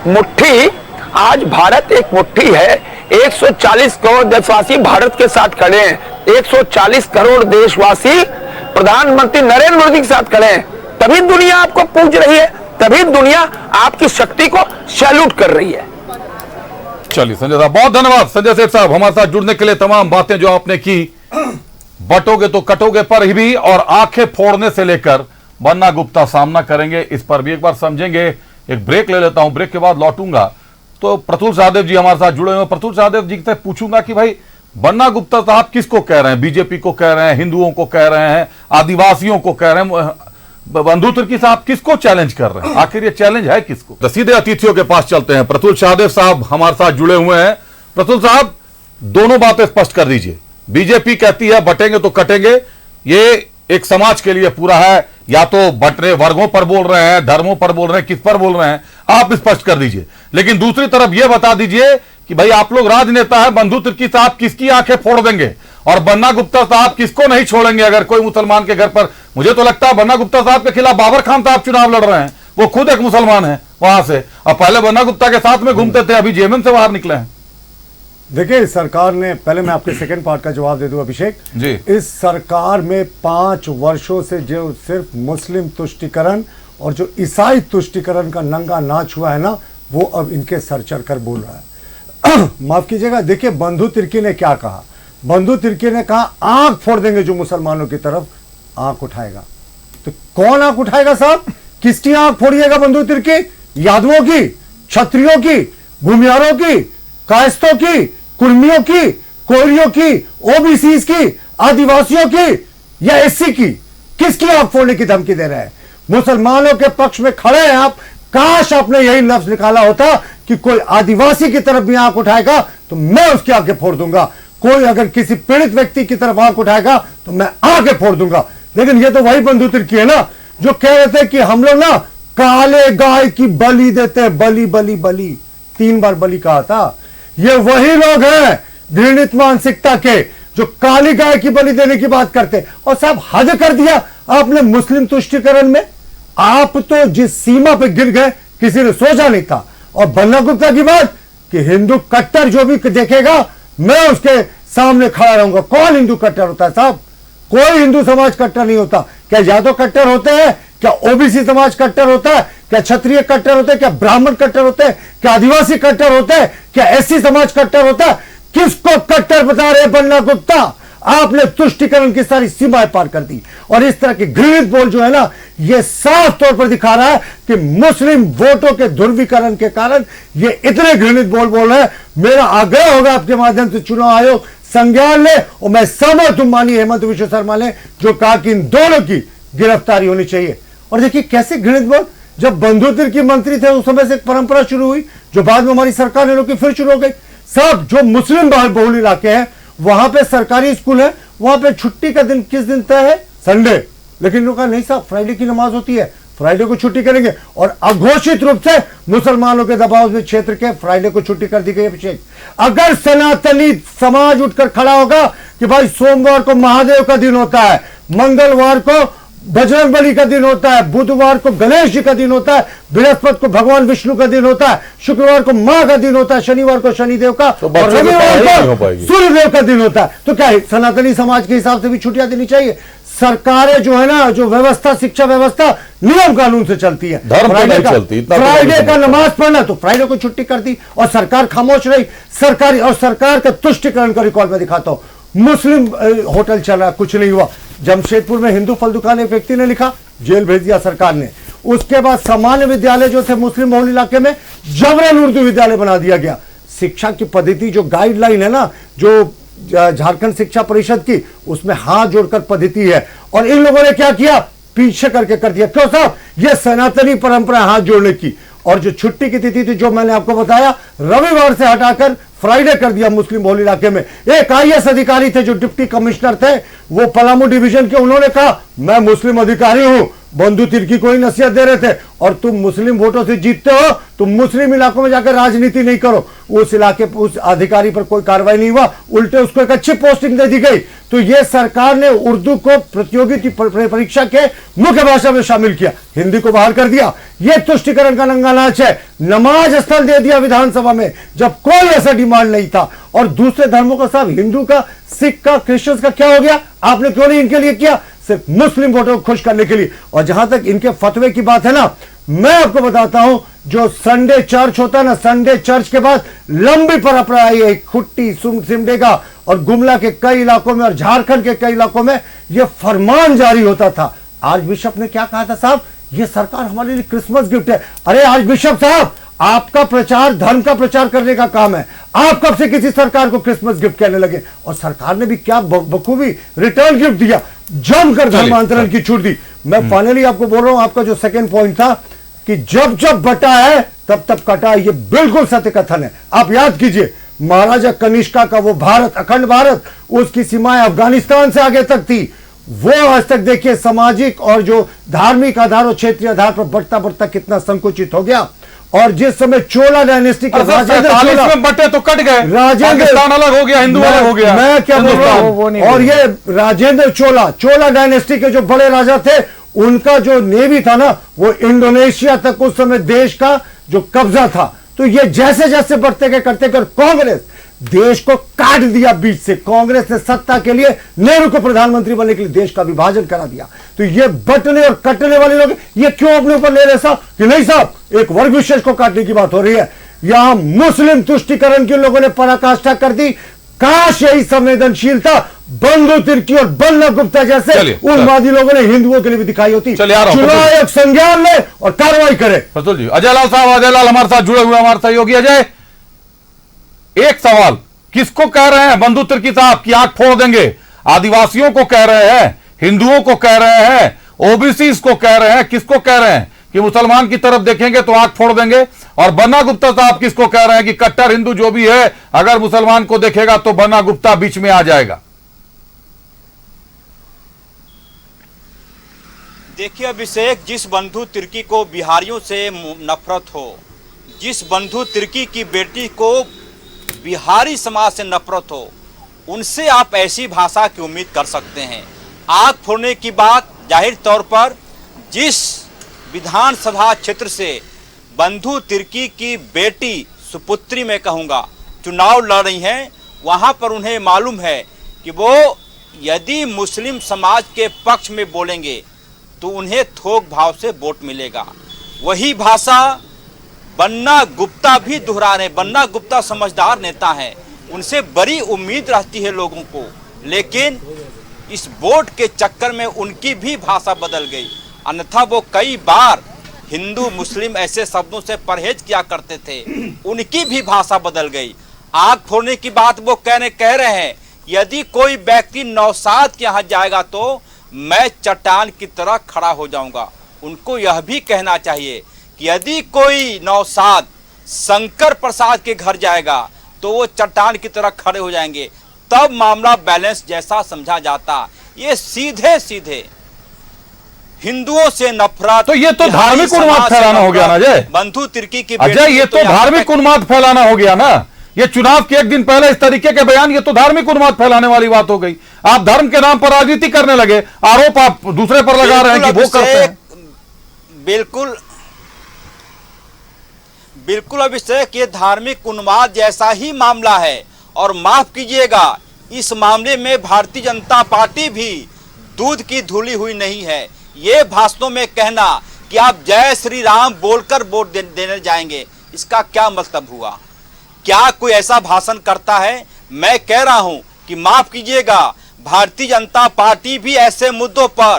मुट्ठी, आज भारत एक मुट्ठी है, 140 करोड़ देशवासी भारत के साथ खड़े हैं, 140 करोड़ देशवासी प्रधानमंत्री नरेंद्र मोदी के साथ खड़े हैं। तभी दुनिया आपको पूज रही है, तभी दुनिया आपकी शक्ति को सैल्यूट कर रही है। चलिए संजय साहब, बहुत धन्यवाद। संजय सेठ साहब, हमारे साथ जुड़ने के लिए, तमाम बातें जो आपने की, बटोगे तो कटोगे पर भी, और आंखें फोड़ने से लेकर बन्ना गुप्ता सामना करेंगे, इस पर भी एक बार समझेंगे। एक ब्रेक ले लेता हूं, ब्रेक के बाद लौटूंगा तो प्रफुल्ल सहदेव जी हमारे साथ जुड़े हुए। प्रफुल्ल सहदेव जी से पूछूंगा कि भाई बन्ना गुप्ता साहब किसको कह रहे हैं? बीजेपी को कह रहे हैं, हिंदुओं को कह रहे हैं, आदिवासियों को कह रहे हैं, बंधु तिर्की साहब किसको चैलेंज कर रहे हैं? आखिर ये चैलेंज है किसको? तो सीधे अतिथियों के पास चलते हैं। प्रफुल्ल सहदेव साहब हमारे साथ जुड़े हुए हैं। प्रफुल्ल साहब, दोनों बातें स्पष्ट कर दीजिए। बीजेपी कहती है बटेंगे तो कटेंगे, ये एक समाज के लिए पूरा है, या तो बटने वर्गों पर बोल रहे हैं, धर्मों पर बोल रहे हैं, किस पर बोल रहे हैं, आप स्पष्ट कर दीजिए। लेकिन दूसरी तरफ यह बता दीजिए कि भाई आप लोग राजनेता है, बंधु तिर्की साहब किसकी आंखें फोड़ देंगे और बन्ना गुप्ता साहब किसको नहीं छोड़ेंगे अगर कोई मुसलमान के घर पर? मुझे तो लगता है बन्ना गुप्ता साहब के खिलाफ बाबर खान साहब चुनाव लड़ रहे हैं, वो खुद एक मुसलमान है वहां से, और पहले बन्ना गुप्ता के साथ में घूमते थे, अभी जेएमएम से बाहर निकले हैं। देखिए, सरकार ने, पहले मैं आपके सेकंड पार्ट का जवाब दे दूं अभिषेक जी। इस सरकार में 5 वर्षों से जो सिर्फ मुस्लिम तुष्टिकरण और जो ईसाई तुष्टिकरण का नंगा नाच हुआ है ना, वो अब इनके सर चढ़ कर बोल रहा है। माफ कीजिएगा, देखिए बंधु तिर्की ने क्या कहा। बंधु तिर्की ने कहा आंख फोड़ देंगे जो मुसलमानों की तरफ आंख उठाएगा। तो कौन आंख उठाएगा साहब? किसकी आंख फोड़िएगा बंधु तिर्की? यादवों की, क्षत्रियों की, भूमियारों की, कायस्तों की, कुर्मियों की, कोयरियों की, ओबीसी की, आदिवासियों की या एससी की? किसकी आंख फोड़ने की धमकी दे रहे हैं? मुसलमानों के पक्ष में खड़े हैं आप। काश आपने यही लफ्ज निकाला होता कि कोई आदिवासी की तरफ भी आंख उठाएगा तो मैं उसकी आंखें फोड़ दूंगा, कोई अगर किसी पीड़ित व्यक्ति की तरफ आंख उठाएगा तो मैं आंखें फोड़ दूंगा। लेकिन ये तो वही बंधु तिर्की है ना जो कह रहे थे कि हम लोग ना काले गाय की बलि देते हैं, बलि बलि बलि, 3 बार बलि कहा था। ये वही लोग हैं घृणित मानसिकता के जो काली गाय की बलि देने की बात करते हैं। और साहब हद कर दिया आपने मुस्लिम तुष्टिकरण में। आप तो जिस सीमा पे गिर गए किसी ने सोचा नहीं था। और बन्ना गुप्ता की बात कि हिंदू कट्टर जो भी देखेगा मैं उसके सामने खड़ा रहूंगा। कौन हिंदू कट्टर होता है साहब? कोई हिंदू समाज कट्टर नहीं होता। क्या यादव कट्टर होते हैं? क्या ओबीसी समाज कट्टर होता है? क्या क्षत्रिय कट्टर होते हैं? क्या ब्राह्मण कट्टर होते हैं? क्या आदिवासी कट्टर होते हैं? क्या एससी समाज कट्टर होता है? किसको कट्टर बता रहे बन्ना गुप्ता? आपने तुष्टिकरण की सारी सीमाएं पार कर दी। और इस तरह के घृणित बोल जो है ना, यह साफ तौर पर दिखा रहा है कि मुस्लिम वोटों के ध्रुवीकरण के कारण ये इतने घृणित बोल बोल रहे हैं। मेरा आग्रह होगा आपके माध्यम से चुनाव आयोग संज्ञान ले, और मैं सहमत हूं माननीय हेमंत विश्व शर्मा ने जो कहा कि इन दोनों की गिरफ्तारी होनी चाहिए। और देखिए कैसे घृणित बोल, जब बंधु तिर्की मंत्री थे उस समय से एक परंपरा शुरू हुई जो बाद में हमारी सरकार ने रोकी, फिर शुरू हो गई। साहब जो मुस्लिम बहुल इलाके हैं वहां पे सरकारी स्कूल है, वहां पे छुट्टी का दिन किस दिन तय है? संडे। लेकिन इन्होंने कहा नहीं साहब फ्राइडे की नमाज होती है, फ्राइडे को छुट्टी करेंगे। और अघोषित रूप से मुसलमानों के दबाव में क्षेत्र के फ्राइडे को छुट्टी कर दी गई। अभिषेक, अगर सनातनी समाज उठकर खड़ा होगा कि भाई सोमवार को महादेव का दिन होता है, मंगलवार को बजरंग बली का दिन होता है, बुधवार को गणेश जी का दिन होता है, बृहस्पति को भगवान विष्णु का दिन होता है, शुक्रवार को मां का दिन होता है, शनिवार को शनिदेव का, और रविवार को सूर्यदेव का दिन होता है, तो क्या है सनातनी समाज के हिसाब से भी छुट्टियां देनी चाहिए? सरकारें जो है ना, जो व्यवस्था, शिक्षा व्यवस्था नियम कानून से चलती है। फ्राइडे का नमाज पढ़ना तो फ्राइडे को छुट्टी कर दी और सरकार खामोश रही। सरकारी और सरकार का तुष्टिकरण का रिकॉर्ड में दिखाता हूं। मुस्लिम होटल चल रहा, कुछ नहीं हुआ। जमशेदपुर में हिंदू फल दुकान एक व्यक्ति ने लिखा, जेल भेज दिया सरकार ने। उसके बाद सामान्य विद्यालय जो थे मुस्लिम बहुल इलाके में जबरन उर्दू विद्यालय बना दिया गया। शिक्षा की पद्धति जो गाइडलाइन है ना, जो झारखंड शिक्षा परिषद की, उसमें हाथ जोड़कर पद्धति है। और इन लोगों ने क्या किया? पीछे करके कर दिया। क्यों साहब? यह सनातनी परंपरा हाथ जोड़ने की। और जो छुट्टी की तिथि थी जो मैंने आपको बताया, रविवार से हटाकर फ्राइडे कर दिया मुस्लिम बहुल इलाके में। एक आईएएस अधिकारी थे जो डिप्टी कमिश्नर थे, वो पलामू डिवीजन के, उन्होंने कहा मैं मुस्लिम अधिकारी हूं, बंधु तिर्की को ही नसीहत दे रहे थे, और तुम मुस्लिम वोटों से जीतते हो, तुम मुस्लिम इलाकों में जाकर राजनीति नहीं करो। उस इलाके उस अधिकारी पर कोई कार्रवाई नहीं हुआ, उल्टे उसको एक अच्छी पोस्टिंग दे दी गई। तो यह सरकार ने उर्दू को प्रतियोगी परीक्षा के मुख्य भाषा में शामिल किया, हिंदी को बाहर कर दिया। यह तुष्टिकरण का नंगा नाच है। नमाज स्थल दे दिया विधानसभा में जब कोई ऐसा डिमांड नहीं था। और दूसरे धर्मों का साहब, हिंदू का, सिख का, क्रिश्चियंस का क्या हो गया? आपने क्यों नहीं इनके लिए किया? सिर्फ मुस्लिम वोटों को खुश करने के लिए। और जहां तक इनके फतवे की बात है ना, मैं आपको बताता हूं, जो संडे चर्च होता है ना, संडे चर्च के बाद लंबी परंपरा आई है। खुट्टी, सिमडेगा और गुमला के कई इलाकों में और झारखंड के कई इलाकों में यह फरमान जारी होता था। आज बिशप ने क्या कहा था साहब? यह सरकार हमारे लिए क्रिसमस गिफ्ट है। अरे आज बिशप साहब, आपका प्रचार धर्म का प्रचार करने का काम है। आप कब से किसी सरकार को क्रिसमस गिफ्ट कहने लगे? और सरकार ने भी क्या बखूबी रिटर्न गिफ्ट दिया, जमकर धर्मांतरण की छूट दी। मैं फाइनली आपको बोल रहा हूं, आपका जो सेकंड पॉइंट था कि जब जब बटा है तब तब कटा, ये बिल्कुल सत्य कथन है। आप याद कीजिए, महाराजा कनिष्का का वो भारत, अखंड भारत, उसकी सीमाएं अफगानिस्तान से आगे तक थी। वो आज तक देखिए सामाजिक और जो धार्मिक आधार और क्षेत्रीय आधार पर बढ़ता बढ़ता कितना संकुचित हो गया। और जिस समय चोला डायनेस्टी के राजेंद्र चोला में बटे तो कट गए, राजेंद्र अलग हो गया, हिंदू अलग हो गया। मैं क्या बोल रहा हूं, और ये राजेंद्र चोला डायनेस्टी के जो बड़े राजा थे, उनका जो नेवी था ना, वो इंडोनेशिया तक उस समय देश का जो कब्जा था। तो ये जैसे जैसे बढ़ते गए, करते कर कांग्रेस देश को काट दिया बीच से। कांग्रेस ने सत्ता के लिए नेहरू को प्रधानमंत्री बनने के लिए देश का विभाजन करा दिया। तो ये बटने और कटने वाले लोग ये क्यों अपने ऊपर ले रहे साहब कि नहीं साहब एक वर्ग विशेष को काटने की बात हो रही है। यहां मुस्लिम तुष्टिकरण के लोगों ने पराकाष्ठा कर दी। काश यही संवेदनशीलता बंधु तिर्की और बन्ना गुप्ता जैसे उन्मादी लोगों ने हिंदुओं के लिए भी दिखाई होती। चुनाव आयोग संज्ञान ले और कार्रवाई करे। प्रतुल जी, अजय लाल साहब, अजय लाल हमारे साथ जुड़े हुए, हमारे सहयोगी। अजय, एक सवाल, किसको कह रहे हैं बंधु तिर्की साहब की आंख फोड़ देंगे? आदिवासियों को कह रहे हैं, हिंदुओं को कह रहे हैं, ओबीसी को कह रहे हैं, किसको कह रहे हैं कि मुसलमान की तरफ देखेंगे तो आंख फोड़ देंगे? और बन्ना गुप्ता साहब किसको कह रहे हैं कि कट्टर हिंदू जो भी है अगर मुसलमान को देखेगा तो बन्ना गुप्ता बीच में आ जाएगा? देखिए अभिषेक, जिस बंधु तिर्की को बिहारियों से नफरत हो, जिस बंधु तिर्की की बेटी को बिहारी समाज से नफरत हो, उनसे आप ऐसी भाषा की उम्मीद कर सकते हैं? आंख फोड़ने की बात जाहिर तौर पर जिस विधानसभा क्षेत्र से बंधु तिर्की की बेटी सुपुत्री में कहूँगा चुनाव लड़ रही हैं, वहाँ पर उन्हें मालूम है कि वो यदि मुस्लिम समाज के पक्ष में बोलेंगे तो उन्हें थोक भाव से वोट मिलेगा। वही भाषा बन्ना गुप्ता भी दोहरा रहे। बन्ना गुप्ता समझदार नेता हैं, उनसे बड़ी उम्मीद रहती है लोगों को, लेकिन इस वोट के चक्कर में उनकी भी भाषा बदल गई। अन्यथा वो कई बार हिंदू मुस्लिम ऐसे शब्दों से परहेज किया करते थे, उनकी भी भाषा बदल गई। आग फोड़ने की बात वो कह रहे हैं, यदि कोई व्यक्ति नौशाद के यहाँ जाएगा तो मैं चट्टान की तरह खड़ा हो जाऊंगा। उनको यह भी कहना चाहिए कि यदि कोई नौशाद शंकर प्रसाद के घर जाएगा तो वो चट्टान की तरह खड़े हो जाएंगे, तब मामला बैलेंस जैसा समझा जाता। ये सीधे सीधे हिंदुओं से नफरत। तो ये तो धार्मिक उन्माद फैलाना हो गया ना अजय। बंधु तिर्की की अजय, ये तो धार्मिक उन्माद फैलाना हो गया ना। ये चुनाव के एक दिन पहले इस तरीके के बयान, ये तो धार्मिक उन्माद फैलाने वाली बात हो गई। आप धर्म के नाम पर राजनीति करने लगे, आरोप आप दूसरे पर लगा रहे हैं कि वो करते हैं। बिल्कुल बिल्कुल अभिषेक, ये धार्मिक उन्माद जैसा ही मामला है। और माफ कीजिएगा, इस मामले में भारतीय जनता पार्टी भी दूध की धुली हुई नहीं है। ये भाषणों में कहना कि आप जय श्री राम बोलकर वोट देने जाएंगे, इसका क्या मतलब हुआ? क्या कोई ऐसा भाषण करता है? मैं कह रहा हूं कि माफ कीजिएगा, भारतीय जनता पार्टी भी ऐसे मुद्दों पर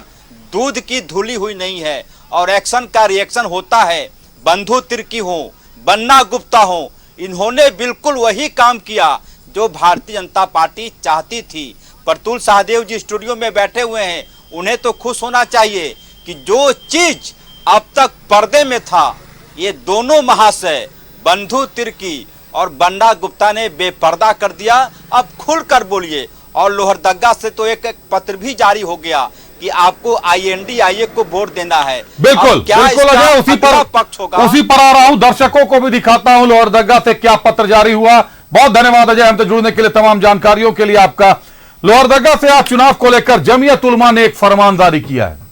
दूध की धुली हुई नहीं है और एक्शन का रिएक्शन होता है। बंधु तिर्की हो, बन्ना गुप्ता हो, इन्होंने बिल्कुल वही काम किया जो भारतीय जनता पार्टी चाहती थी। प्रतुल सहदेव जी स्टूडियो में बैठे हुए हैं, उन्हें तो खुश होना चाहिए कि जो चीज अब तक पर्दे में था, ये दोनों महाशय बंधु तिर्की और बन्ना गुप्ता ने बेपर्दा कर दिया। अब खुलकर बोलिए। और लोहरदगा से तो एक पत्र भी जारी हो गया कि आपको INDIA को वोट देना है। बिल्कुल बिल्कुल अजय, उसी पर पक्ष होगा, उसी पर आ रहा हूं, दर्शकों को भी दिखाता हूं लोहरदगा से क्या पत्र जारी हुआ। बहुत धन्यवाद अजय हमसे जुड़ने के लिए, तमाम जानकारियों के लिए आपका। लोहरदगा से आज चुनाव को लेकर जमीयत उलमा ने एक फरमान जारी किया है।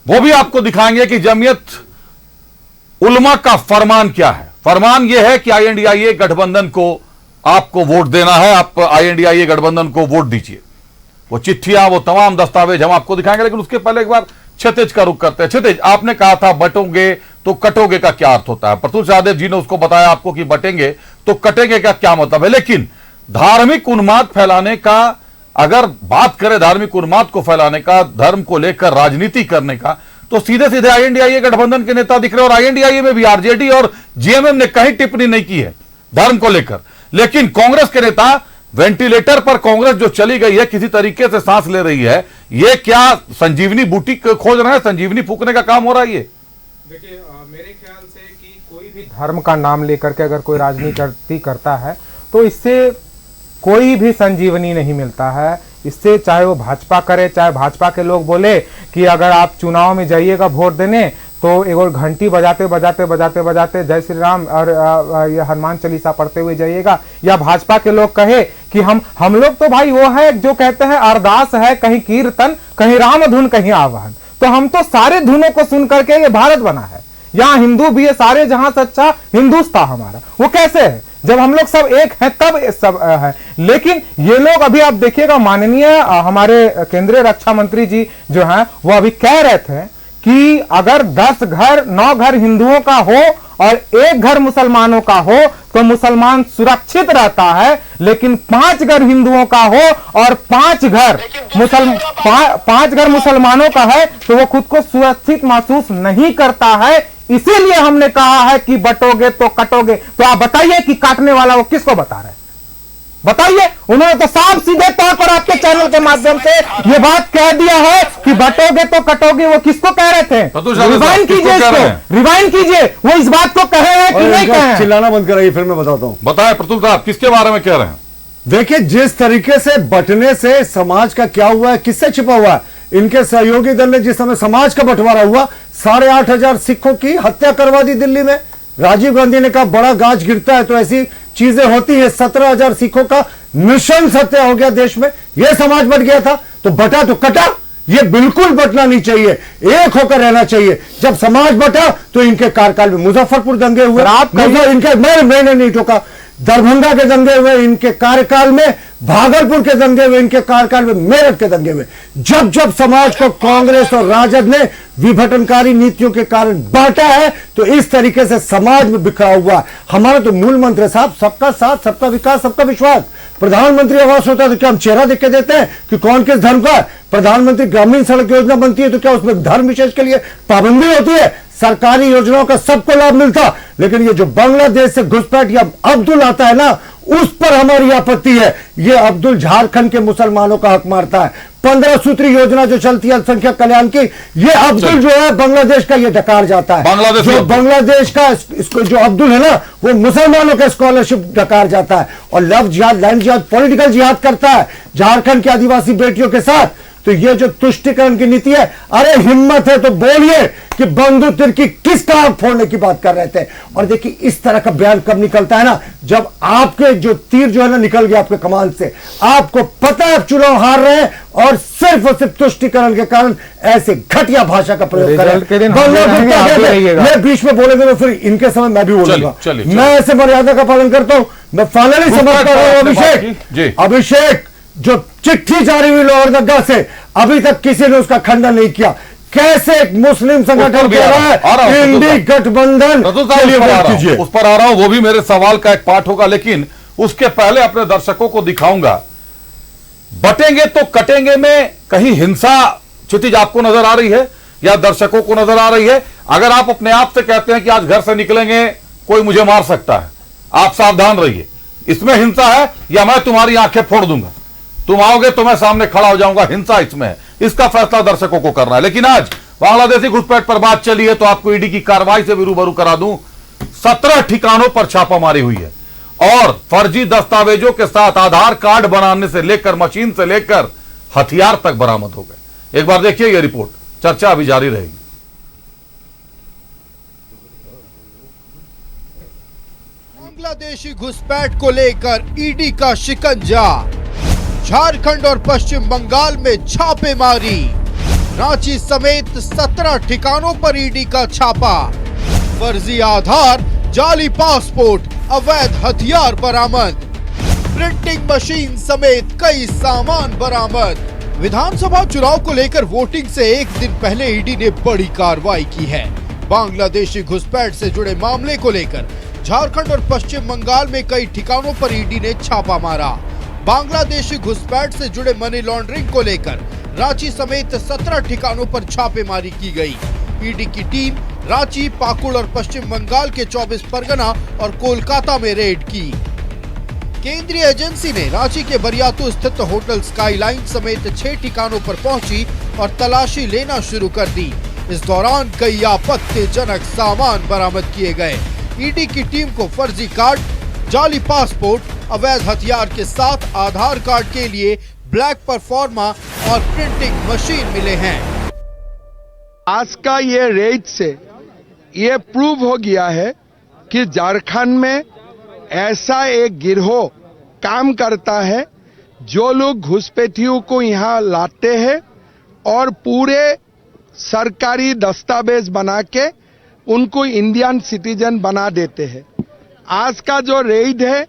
वो भी आपको दिखाएंगे कि जमीयत उलमा का फरमान क्या है। फरमान यह है कि INDIA गठबंधन को आपको वोट देना है, आप INDIA गठबंधन को वोट दीजिए। वो चिट्ठियां, वो तमाम दस्तावेज हम आपको दिखाएंगे, लेकिन उसके पहले एक बार क्षितिज का रुख करते हैं। क्षितिज, आपने कहा था बटोगे तो कटोगे का क्या अर्थ होता है? प्रतुल सहदेव जी ने उसको बताया आपको कि बटेंगे तो कटेंगे का क्या मतलब है। लेकिन धार्मिक उन्माद फैलाने का, अगर बात करें धार्मिक उन्माद को फैलाने का, धर्म को लेकर राजनीति करने का, तो सीधे सीधे INDIA गठबंधन के नेता दिख रहे हैं। और INDIA में भी RJD और GMM ने कहीं टिप्पणी नहीं की है धर्म को लेकर। लेकिन कांग्रेस के नेता वेंटिलेटर पर, कांग्रेस जो चली गई है, किसी तरीके से सांस ले रही है, ये क्या संजीवनी बूटी खोज रहे हैं? संजीवनी फूकने का काम हो रहा है ये? देखिए, मेरे ख्याल से कि कोई भी धर्म का नाम लेकर के अगर कोई राजनीति करता है तो इससे कोई भी संजीवनी नहीं मिलता है। इससे चाहे वो भाजपा करे, चाहे भाजपा के लोग बोले कि अगर आप चुनाव में जाइएगा वोट देने तो एक और घंटी बजाते बजाते बजाते बजाते जय श्री राम और ये हनुमान चालीसा पढ़ते हुए जाइएगा, या भाजपा के लोग कहे कि हम लोग तो भाई वो है जो कहते हैं अरदास है, कहीं कीर्तन, कहीं राम धुन, कहीं आवाहन। तो हम तो सारे धुनों को सुन करके ये भारत बना है, यहाँ हिंदू भी है, सारे जहां से अच्छा हिंदुस्तान हमारा। वो कैसे है जब हम लोग सब एक हैं तब सब है। लेकिन ये लोग अभी आप देखिएगा, माननीय हमारे केंद्रीय रक्षा मंत्री जी जो हैं वो अभी कह रहे थे कि अगर 10 घर 9 घर हिंदुओं का हो और 1 घर मुसलमानों का हो तो मुसलमान सुरक्षित रहता है, लेकिन 5 घर हिंदुओं का हो और 5 घर मुसलमानों का है तो वो खुद को सुरक्षित महसूस नहीं करता है। इसीलिए हमने कहा है कि बटोगे तो कटोगे। तो आप बताइए कि काटने वाला वो किसको बता रहे हैं, बताइए। उन्होंने तो साफ सीधे तौर पर आपके चैनल के माध्यम से ये बात कह दिया है कि बटोगे तो कटोगे। वो किसको कह रहे थे? रिवाइंड कीजिए इसको, रिवाइंड कीजिए। वो इस बात को कहे हैं कि नहीं कहे? चिल्लाना बंद कराइए, फिर मैं बताता हूं। बताएं प्रतुल साहब, किसके बारे में कह रहे हैं? देखिए, जिस तरीके से बंटने से समाज का क्या हुआ है, किससे छिपा हुआ है। इनके सहयोगी दल ने जिस समय समाज का बंटवारा हुआ, 8,500 सिखों की हत्या करवा दी दिल्ली में। राजीव गांधी ने कहा बड़ा गाज गिरता है तो ऐसी चीजें होती है। 17,000 सिखों का निशंस हत्या हो गया देश में। यह समाज बट गया था, तो बटा तो कटा। ये बिल्कुल बटना नहीं चाहिए, एक होकर रहना चाहिए। जब समाज बटा तो इनके कार्यकाल में मुजफ्फरपुर दंगे हुए, इनके मैंने नहीं टोका। दरभंगा के दंगे हुए इनके कार्यकाल में, भागलपुर के दंगे हुए इनके कार्यकाल में, मेरठ के दंगे हुए। जब जब समाज को कांग्रेस और राजद ने विघटनकारी नीतियों के कारण बांटा है तो इस तरीके से समाज में बिखरा हुआ है। हमारा तो मूल मंत्र है साहब, सबका साथ, सबका विकास, सबका विश्वास। प्रधानमंत्री आवास होता है तो क्या हम चेहरा देख के देते हैं कि कौन किस धर्म का है? प्रधानमंत्री ग्रामीण सड़क योजना बनती है तो क्या उसमें धर्म विशेष के लिए पाबंदी होती है? सरकारी योजनाओं का सबको लाभ मिलता। लेकिन ये जो बांग्लादेश से घुसपैठ या अब्दुल आता है ना, उस पर हमारी आपत्ति है। ये अब्दुल झारखंड के मुसलमानों का हक मारता है। 15 सूत्री योजना जो चलती है अल्पसंख्यक कल्याण की, ये अब्दुल जो है बांग्लादेश का ये डकार जाता है। बांग्लादेश का इसको जो अब्दुल है ना, वो मुसलमानों का स्कॉलरशिप डकार जाता है और लव जिहाद, लैंड जिहाद, पॉलिटिकल जिहाद करता है झारखंड के आदिवासी बेटियों के साथ। तो ये जो तुष्टिकरण की नीति है, अरे हिम्मत है तो बोलिए कि बंधु तिर्की किसका आंख फोड़ने की बात कर रहे थे। और देखिए इस तरह का बयान कब निकलता है ना, जब आपके जो तीर जो है ना निकल गया आपके कमान से, आपको पता है आप चुनाव हार रहे हैं और सिर्फ तुष्टिकरण के कारण ऐसे घटिया भाषा का प्रयोग कर रहे हैं। मैं बीच में बोलेंगे तो फिर इनके समय मैं भी बोलूंगा। मैं ऐसे मर्यादा का पालन करता हूं। मैं फाइनली समझ पा रहा हूं अभिषेक जो चिट्ठी जारी हुई लोहरदगा से, अभी तक किसी ने उसका खंडन नहीं किया। कैसे एक मुस्लिम संगठन कह रहा है इंडी गठबंधन, उस पर आ रहा हूं। वो भी मेरे सवाल का एक पार्ट होगा, लेकिन उसके पहले अपने दर्शकों को दिखाऊंगा। बटेंगे तो कटेंगे में कहीं हिंसा क्षितिज आपको नजर आ रही है या दर्शकों को नजर आ रही है? अगर आप अपने आप से कहते हैं कि आज घर से निकलेंगे कोई मुझे मार सकता है, आप सावधान रहिए, इसमें हिंसा है या मैं तुम्हारी आंखें फोड़ दूंगा, तुम आओगे तो मैं सामने खड़ा हो जाऊंगा, हिंसा इसमें है। इसका फैसला दर्शकों को करना है। लेकिन आज बांग्लादेशी घुसपैठ पर बात चली है तो आपको ईडी की कार्रवाई से भी रूबरू करा दूं। 17 ठिकानों पर छापामारी हुई है और फर्जी दस्तावेजों के साथ आधार कार्ड बनाने से लेकर मशीन से लेकर हथियार तक बरामद हो गए। एक बार देखिए यह रिपोर्ट, चर्चा अभी जारी रहेगी। बांग्लादेशी घुसपैठ को लेकर ईडी का शिकंजा, झारखंड और पश्चिम बंगाल में छापेमारी, रांची समेत 17 ठिकानों पर ईडी का छापा, फर्जी आधार, जाली पासपोर्ट, अवैध हथियार बरामद, प्रिंटिंग मशीन समेत कई सामान बरामद। विधानसभा चुनाव को लेकर वोटिंग से एक दिन पहले ईडी ने बड़ी कार्रवाई की है। बांग्लादेशी घुसपैठ से जुड़े मामले को लेकर झारखंड और पश्चिम बंगाल में कई ठिकानों पर ईडी ने छापा मारा। बांग्लादेशी घुसपैठ से जुड़े मनी लॉन्ड्रिंग को लेकर रांची समेत 17 ठिकानों पर छापेमारी की गई। ईडी की टीम रांची, पाकुड़ और पश्चिम बंगाल के 24 परगना और कोलकाता में रेड की। केंद्रीय एजेंसी ने रांची के बरियातू स्थित होटल स्काईलाइन समेत 6 ठिकानों पर पहुंची और तलाशी लेना शुरू कर दी। इस दौरान कई आपत्तिजनक सामान बरामद किए गए। ईडी की टीम को फर्जी कार्ड, जाली पासपोर्ट, अवैध हथियार के साथ आधार कार्ड के लिए ब्लैक परफॉर्मा और प्रिंटिंग मशीन मिले हैं। आज का ये रेड से ये प्रूव हो गया है कि झारखंड में ऐसा एक गिरोह काम करता है जो लोग घुसपैठियों को यहाँ लाते हैं और पूरे सरकारी दस्तावेज बना के उनको इंडियन सिटीजन बना देते हैं। आज का जो रेड है,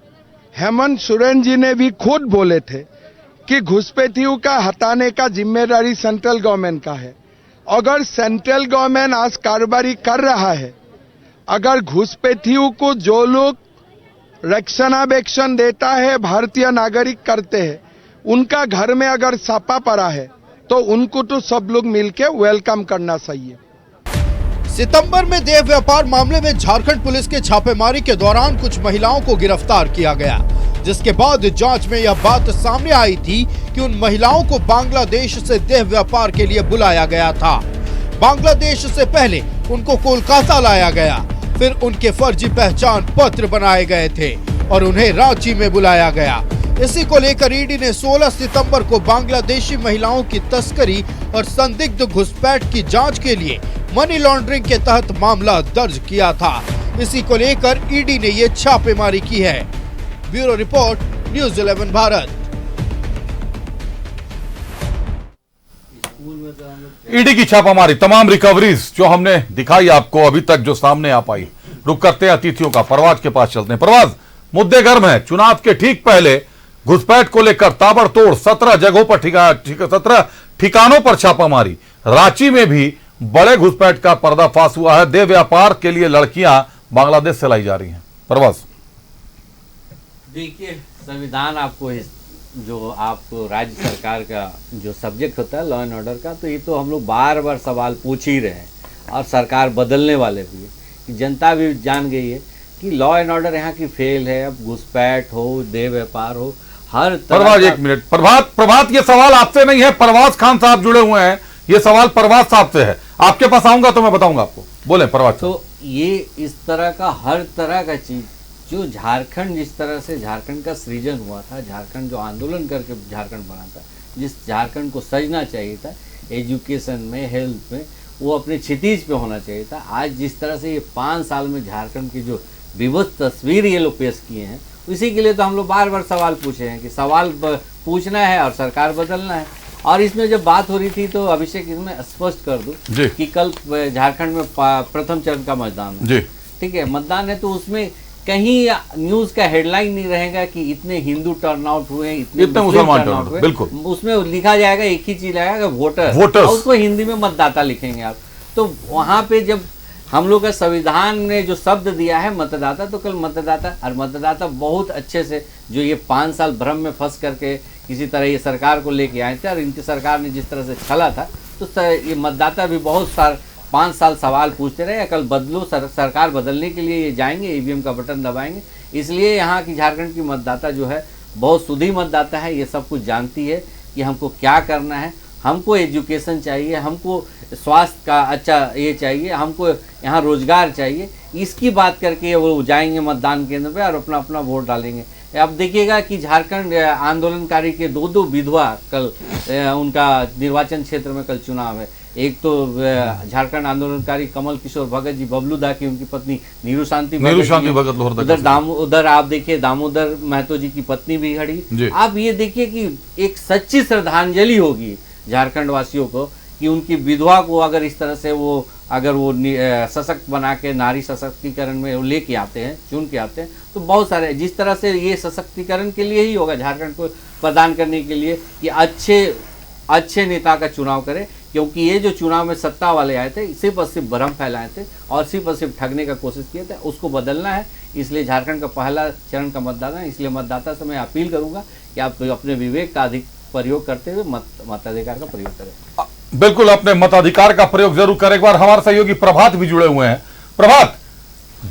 हेमंत सोरेन जी ने भी खुद बोले थे कि घुसपैठियों का हटाने का जिम्मेदारी सेंट्रल गवर्नमेंट का है। अगर सेंट्रल गवर्नमेंट आज कार्रवाई कर रहा है, अगर घुसपैठियों को जो लोग रक्षणाबेक्षण देता है, भारतीय नागरिक करते हैं, उनका घर में अगर छापा पड़ा है तो उनको तो सब लोग मिलकर वेलकम करना चाहिए। सितंबर में देह व्यापार मामले में झारखंड पुलिस के छापेमारी के दौरान कुछ महिलाओं को गिरफ्तार किया गया, जिसके बाद जांच में यह बात सामने आई थी कि उन महिलाओं को बांग्लादेश से देह व्यापार के लिए बुलाया गया था। बांग्लादेश से पहले उनको कोलकाता लाया गया, फिर उनके फर्जी पहचान पत्र बनाए गए थे और उन्हें रांची में बुलाया गया। इसी को लेकर ईडी ने 16 सितंबर को बांग्लादेशी महिलाओं की तस्करी और संदिग्ध घुसपैठ की जांच के लिए मनी लॉन्ड्रिंग के तहत मामला दर्ज किया था। इसी को लेकर ईडी ने ये छापेमारी की है। Bureau report, news 11 Bharat. ED की छापामारी, तमाम रिकवरीज जो हमने दिखाई आपको अभी तक जो सामने आ पाई। रुक करते हैं अतिथियों का, परवाज के पास चलते हैं। परवाज, मुद्दे गर्म है। चुनाव के ठीक पहले घुसपैठ को लेकर ताबड़तोड़ 17 जगहों पर 17 ठिकानों पर छापामारी। रांची में भी बड़े घुसपैठ का पर्दाफाश हुआ है। देह व्यापार के लिए लड़कियां बांग्लादेश से लाई जा रही हैं। परवाज, देखिए, संविधान आपको जो आपको राज्य सरकार का जो सब्जेक्ट होता है लॉ एंड ऑर्डर का, तो ये तो हम लोग बार बार सवाल पूछ ही रहे हैं और सरकार बदलने वाले भी है। जनता भी जान गई है कि लॉ एंड ऑर्डर यहाँ की फेल है। अब घुसपैठ हो, देह व्यापार हो, हर तरह परवाज एक मिनट। प्रभात, ये सवाल आपसे नहीं है, परवाज खान साहब जुड़े हुए हैं। ये सवाल परवाज साहब से है। आपके पास आऊंगा तो मैं बताऊंगा आपको। बोले परवाज। तो ये इस तरह का हर तरह का चीज जो झारखंड, जिस तरह से झारखंड का सृजन हुआ था, झारखंड जो आंदोलन करके झारखंड बना था, जिस झारखंड को सजना चाहिए था एजुकेशन में, हेल्थ में, वो अपने क्षितिज पे होना चाहिए था। आज जिस तरह से ये 5 साल में झारखंड की जो विविध तस्वीर ये लोग पेश किए हैं, इसी के लिए तो हम लोग बार बार सवाल पूछे हैं कि सवाल पूछना है और सरकार बदलना है। और इसमें जब बात हो रही थी तो अभिषेक, इसमें स्पष्ट कर दूं कि कल झारखंड में प्रथम चरण का मतदान है, ठीक है, मतदान है, तो उसमें कहीं न्यूज का हेडलाइन नहीं रहेगा कि इतने हिंदू टर्नआउट हुए, इतने मुसलमान टर्नआउट हुए। बिल्कुल, उसमें लिखा जाएगा, एक ही चीज आएगा, वोटर, उसको हिंदी में मतदाता लिखेंगे आप। तो वहां पे जब हम लोग का संविधान ने जो शब्द दिया है मतदाता, तो कल मतदाता और मतदाता बहुत अच्छे से, जो ये 5 साल भ्रम में फंस करके किसी तरह ये सरकार को लेके आए थे और इनकी सरकार ने जिस तरह से छला था, तो ये मतदाता भी बहुत 5 साल सवाल पूछते रहे। कल बदलो, सरकार बदलने के लिए ये जाएंगे, ईवीएम का बटन दबाएंगे। इसलिए यहाँ की झारखंड की मतदाता जो है बहुत शुद्ध मतदाता है, ये सब कुछ जानती है कि हमको क्या करना है। हमको एजुकेशन चाहिए, हमको स्वास्थ्य का अच्छा ये चाहिए, हमको यहाँ रोजगार चाहिए। इसकी बात करके वो जाएंगे मतदान केंद्र पे और अपना अपना वोट डालेंगे। अब देखिएगा कि झारखंड आंदोलनकारी के 2 विधवा कल उनका निर्वाचन क्षेत्र में कल चुनाव है। एक तो झारखंड आंदोलनकारी कमल किशोर भगत जी, बबलू दा की उनकी पत्नी नीरू शांति भगत, उधर आप देखिए दामोदर महतो जी की पत्नी भी खड़ी। आप ये देखिए कि एक सच्ची श्रद्धांजलि होगी झारखंड वासियों को कि उनकी विधवा को अगर इस तरह से वो सशक्त बना के नारी सशक्तिकरण में वो लेके आते हैं, चुन के आते हैं, तो बहुत सारे जिस तरह से ये सशक्तिकरण के लिए ही होगा, झारखंड को प्रदान करने के लिए कि अच्छे नेता का चुनाव करें। क्योंकि ये जो चुनाव में सत्ता वाले आए थे, सिर्फ और सिर्फ भ्रम फैलाए थे और सिर्फ और सिर्फ ठगने का कोशिश किए थे, उसको बदलना है। इसलिए झारखंड का पहला चरण का मतदाता है। इसलिए मतदाता से मैं अपील करूंगा कि आप अपने विवेक का अधिक प्रयोग करते हुए मताधिकार का प्रयोग करें। बिल्कुल, अपने मताधिकार का प्रयोग जरूर करें। एक बार हमारे सहयोगी प्रभात भी जुड़े हुए हैं। प्रभात,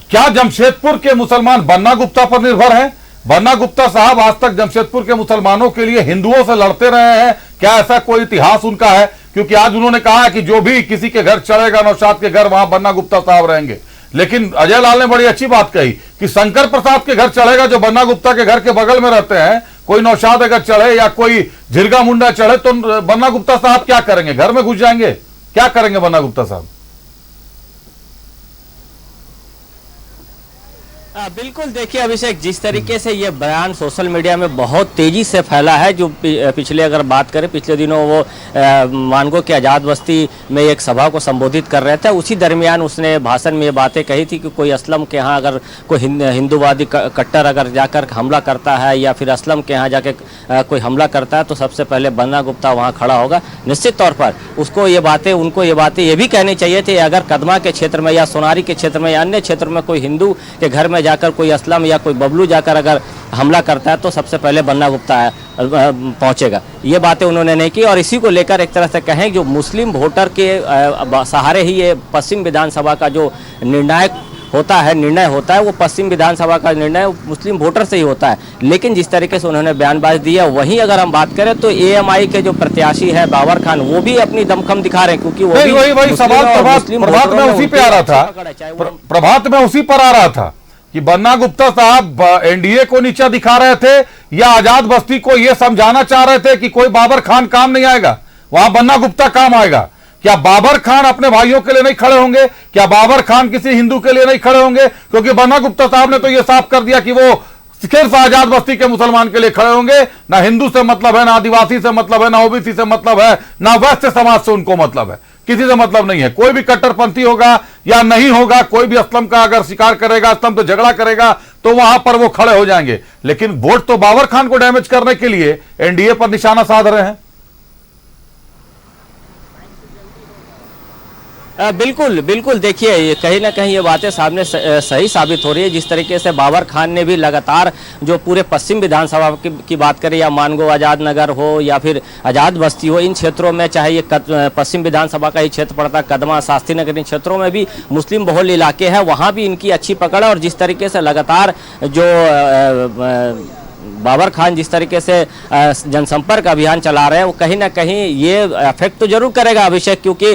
क्या जमशेदपुर के मुसलमान बन्ना गुप्ता पर निर्भर हैं? बन्ना गुप्ता साहब आज तक जमशेदपुर के मुसलमानों के लिए हिंदुओं से लड़ते रहे हैं, क्या ऐसा कोई इतिहास उनका है? क्योंकि आज उन्होंने कहा है कि जो भी किसी के घर चढ़ेगा नौशाद के घर, वहां बन्ना गुप्ता साहब रहेंगे। लेकिन अजय लाल ने बड़ी अच्छी बात कही कि शंकर प्रसाद के घर चढ़ेगा जो बन्ना गुप्ता के घर के बगल में रहते हैं। कोई नौशाद अगर चढ़े या कोई झिरगा मुंडा चढ़े तो बन्ना गुप्ता साहब क्या करेंगे? घर में घुस जाएंगे? क्या करेंगे बन्ना गुप्ता साहब? बिल्कुल, देखिए अभिषेक, जिस तरीके से ये बयान सोशल मीडिया में बहुत तेजी से फैला है, जो पिछले अगर बात करें, पिछले दिनों वो मानगो के आज़ाद बस्ती में एक सभा को संबोधित कर रहे थे, उसी दरमियान उसने भाषण में ये बातें कही थी कि कोई असलम के यहाँ अगर कोई हिंदूवादी कट्टर अगर जाकर हमला करता है या फिर असलम के यहाँ जाके कोई हमला करता है तो सबसे पहले बन्ना गुप्ता वहाँ खड़ा होगा। निश्चित तौर पर उनको ये बातें ये भी कहनी चाहिए थी, अगर कदमा के क्षेत्र में या सोनारी के क्षेत्र में या अन्य क्षेत्र में कोई हिंदू के घर में जाकर कोई असलम या कोई बबलू जाकर अगर हमला करता है तो सबसे पहले बन्ना गुप्ता पहुंचेगा। ये बातें उन्होंने नहीं की, और इसी को लेकर एक तरह से कहें जो मुस्लिम वोटर के सहारे ही ये पश्चिम विधानसभा का जो निर्णय होता है वो पश्चिम विधानसभा का निर्णय मुस्लिम वोटर से ही होता है। लेकिन जिस तरीके से उन्होंने बयानबाजी दी है, वहीं अगर हम बात करें तो एएमआई के जो प्रत्याशी है बाबर खान, वो भी अपनी दमखम दिखा रहे हैं, क्योंकि वो वही सवाल प्रभात में उसी पे आ रहा था, प्रभात में उसी पर आ रहा था कि बन्ना गुप्ता साहब एनडीए को नीचा दिखा रहे थे या आजाद बस्ती को यह समझाना चाह रहे थे कि कोई बाबर खान काम नहीं आएगा, वहां बन्ना गुप्ता काम आएगा। क्या बाबर खान अपने भाइयों के लिए नहीं खड़े होंगे? क्या बाबर खान किसी हिंदू के लिए नहीं खड़े होंगे? क्योंकि बन्ना गुप्ता साहब ने तो यह साफ कर दिया कि वो सिर्फ आजाद बस्ती के मुसलमान के लिए खड़े होंगे। ना हिंदू से मतलब है, ना आदिवासी से मतलब है, ना ओबीसी से मतलब है, ना वैश्य समाज से उनको मतलब है, किसी से मतलब नहीं है। कोई भी कट्टरपंथी होगा या नहीं होगा, कोई भी असलम का अगर शिकार करेगा, असलम तो झगड़ा करेगा तो वहां पर वो खड़े हो जाएंगे। लेकिन वोट तो बाबर खान को डैमेज करने के लिए एनडीए पर निशाना साध रहे हैं। बिल्कुल देखिए, ये कहीं ना कहीं ये बातें सामने सही साबित हो रही है। जिस तरीके से बाबर खान ने भी लगातार जो पूरे पश्चिम विधानसभा की बात करें, या मानगो आज़ाद नगर हो या फिर आज़ाद बस्ती हो, इन क्षेत्रों में चाहे ये पश्चिम विधानसभा का ही क्षेत्र पड़ता है, कदमा, शास्त्री नगर, इन क्षेत्रों में भी मुस्लिम बहुल इलाके हैं, वहाँ भी इनकी अच्छी पकड़ है। और जिस तरीके से लगातार जो बाबर खान जिस तरीके से जनसंपर्क अभियान चला रहे हैं, वो कहीं ना कहीं ये अफेक्ट तो जरूर करेगा अभिषेक, क्योंकि